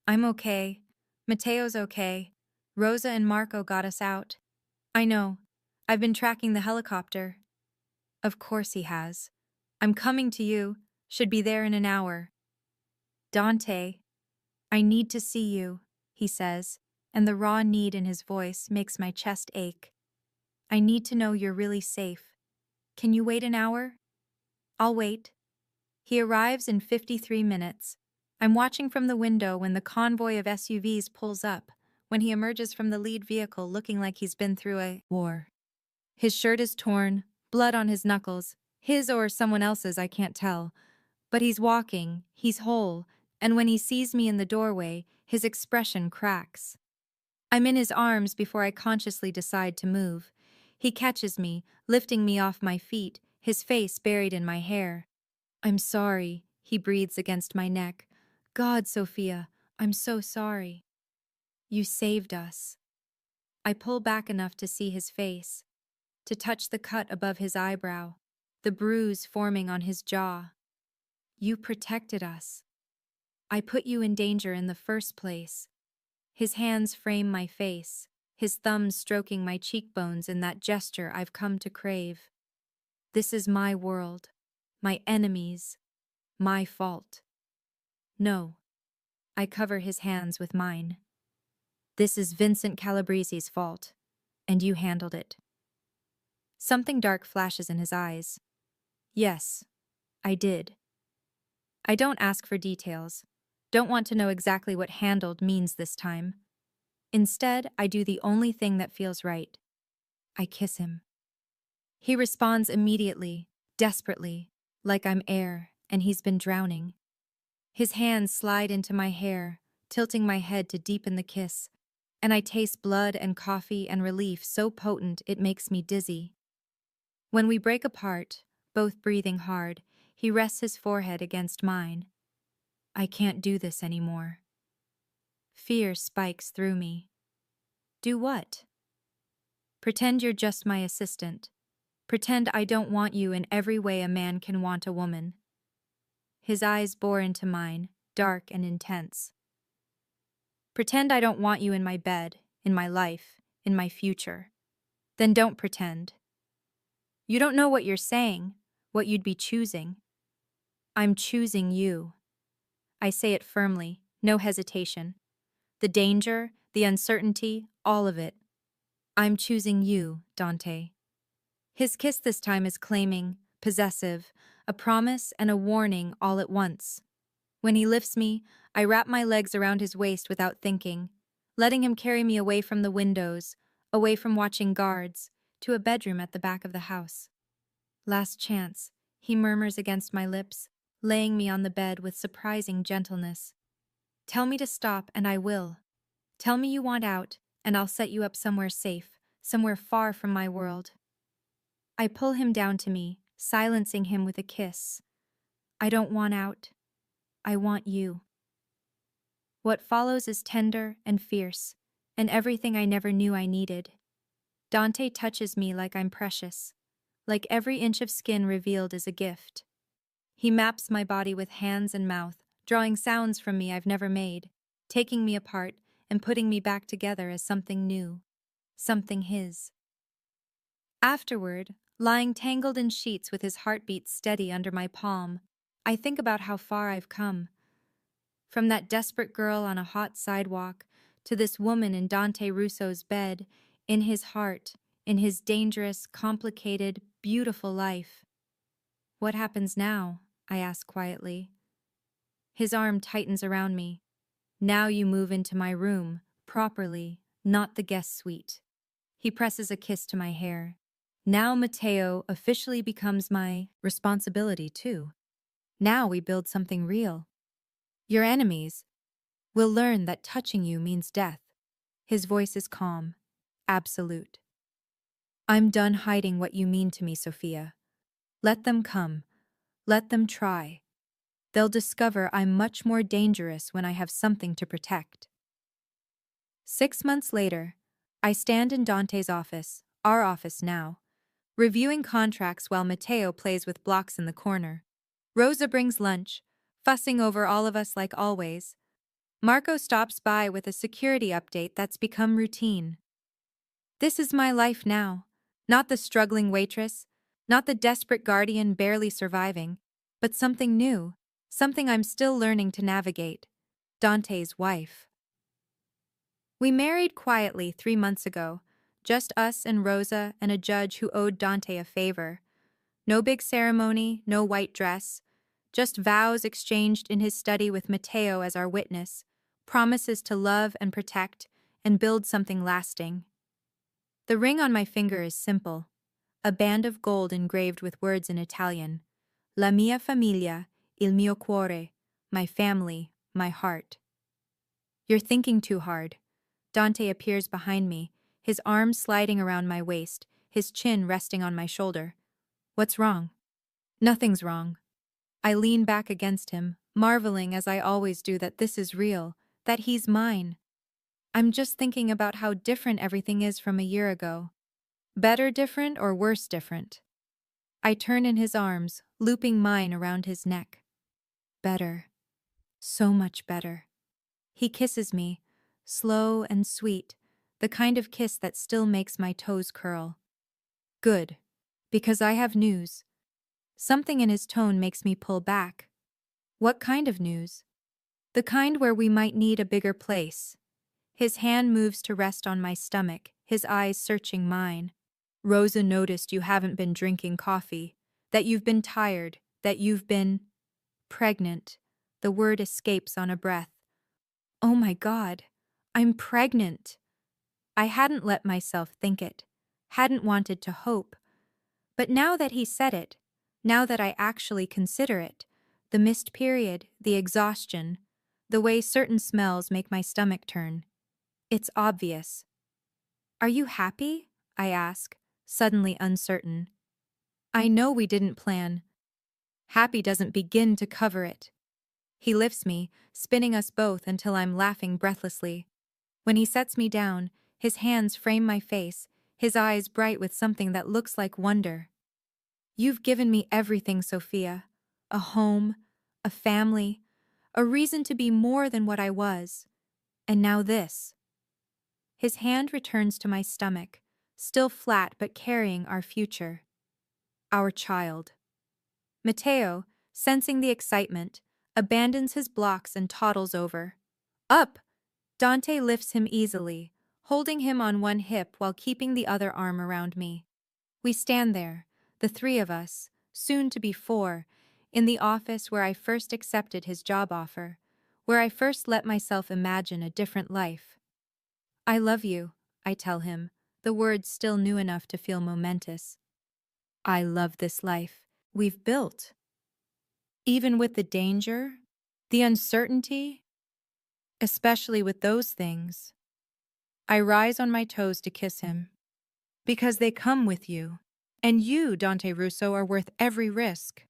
I'm okay. Mateo's okay. Rosa and Marco got us out. I know. I've been tracking the helicopter. Of course he has. I'm coming to you. Should be there in an hour. Dante, I need to see you, he says, and the raw need in his voice makes my chest ache. I need to know you're really safe. Can you wait an hour? I'll wait. He arrives in 53 minutes. I'm watching from the window when the convoy of SUVs pulls up, when he emerges from the lead vehicle looking like he's been through a war. His shirt is torn, blood on his knuckles, his or someone else's, I can't tell. But he's walking, he's whole, and when he sees me in the doorway, his expression cracks. I'm in his arms before I consciously decide to move. He catches me, lifting me off my feet, his face buried in my hair. I'm sorry, he breathes against my neck. God, Sophia, I'm so sorry. You saved us. I pull back enough to see his face, to touch the cut above his eyebrow, the bruise forming on his jaw. You protected us. I put you in danger in the first place. His hands frame my face, his thumbs stroking my cheekbones in that gesture I've come to crave. This is my world, my enemies, my fault. No. I cover his hands with mine. This is Vincent Calabresi's fault, and you handled it. Something dark flashes in his eyes. Yes, I did. I don't ask for details. Don't want to know exactly what handled means this time. Instead, I do the only thing that feels right. I kiss him. He responds immediately, desperately, like I'm air and he's been drowning. His hands slide into my hair, tilting my head to deepen the kiss, and I taste blood and coffee and relief so potent it makes me dizzy. When we break apart, both breathing hard, he rests his forehead against mine. I can't do this anymore. Fear spikes through me. Do what? Pretend you're just my assistant. Pretend I don't want you in every way a man can want a woman. His eyes bore into mine, dark and intense. Pretend I don't want you in my bed, in my life, in my future. Then don't pretend. You don't know what you're saying, what you'd be choosing. I'm choosing you. I say it firmly, no hesitation. The danger, the uncertainty, all of it. I'm choosing you, Dante. His kiss this time is claiming, possessive, a promise and a warning all at once. When he lifts me, I wrap my legs around his waist without thinking, letting him carry me away from the windows, away from watching guards, to a bedroom at the back of the house. Last chance, he murmurs against my lips, laying me on the bed with surprising gentleness. Tell me to stop and I will. Tell me you want out, and I'll set you up somewhere safe, somewhere far from my world. I pull him down to me, silencing him with a kiss. I don't want out. I want you. What follows is tender and fierce, and everything I never knew I needed. Dante touches me like I'm precious, like every inch of skin revealed is a gift. He maps my body with hands and mouth, drawing sounds from me I've never made, taking me apart and putting me back together as something new, something his. Afterward, lying tangled in sheets with his heartbeat steady under my palm, I think about how far I've come. From that desperate girl on a hot sidewalk to this woman in Dante Russo's bed, in his heart, in his dangerous, complicated, beautiful life. What happens now? I ask quietly. His arm tightens around me. Now you move into my room, properly, not the guest suite. He presses a kiss to my hair. Now Mateo officially becomes my responsibility too. Now we build something real. Your enemies will learn that touching you means death. His voice is calm, absolute. I'm done hiding what you mean to me, Sophia. Let them come. Let them try. They'll discover I'm much more dangerous when I have something to protect. 6 months later, I stand in Dante's office, our office now, reviewing contracts while Mateo plays with blocks in the corner. Rosa brings lunch, fussing over all of us like always. Marco stops by with a security update that's become routine. This is my life now. Not the struggling waitress, not the desperate guardian barely surviving, but something new, something I'm still learning to navigate. Dante's wife. We married quietly 3 months ago, just us and Rosa and a judge who owed Dante a favor. No big ceremony, no white dress, just vows exchanged in his study with Mateo as our witness, promises to love and protect and build something lasting. The ring on my finger is simple, a band of gold engraved with words in Italian. La mia famiglia, il mio cuore, my family, my heart. You're thinking too hard. Dante appears behind me, his arms sliding around my waist, his chin resting on my shoulder. What's wrong? Nothing's wrong. I lean back against him, marveling as I always do that this is real, that he's mine. I'm just thinking about how different everything is from a year ago. Better different or worse different? I turn in his arms, looping mine around his neck. Better. So much better. He kisses me, slow and sweet, the kind of kiss that still makes my toes curl. Good, because I have news. Something in his tone makes me pull back. What kind of news? The kind where we might need a bigger place. His hand moves to rest on my stomach, his eyes searching mine. Rosa noticed you haven't been drinking coffee, that you've been tired, that you've been pregnant. The word escapes on a breath. Oh my God, I'm pregnant. I hadn't let myself think it, hadn't wanted to hope. But now that he said it, now that I actually consider it, the missed period, the exhaustion, the way certain smells make my stomach turn, it's obvious. Are you happy? I ask, suddenly uncertain. I know we didn't plan. Happy doesn't begin to cover it. He lifts me, spinning us both until I'm laughing breathlessly. When he sets me down, his hands frame my face, his eyes bright with something that looks like wonder. You've given me everything, Sophia. A home, a family, a reason to be more than what I was. And now this. His hand returns to my stomach, still flat but carrying our future. Our child. Mateo, sensing the excitement, abandons his blocks and toddles over. Up! Dante lifts him easily, holding him on one hip while keeping the other arm around me. We stand there, the three of us, soon to be four, in the office where I first accepted his job offer, where I first let myself imagine a different life. I love you, I tell him, the words still new enough to feel momentous. I love this life we've built. Even with the danger, the uncertainty, especially with those things. I rise on my toes to kiss him. Because they come with you. And you, Dante Russo, are worth every risk.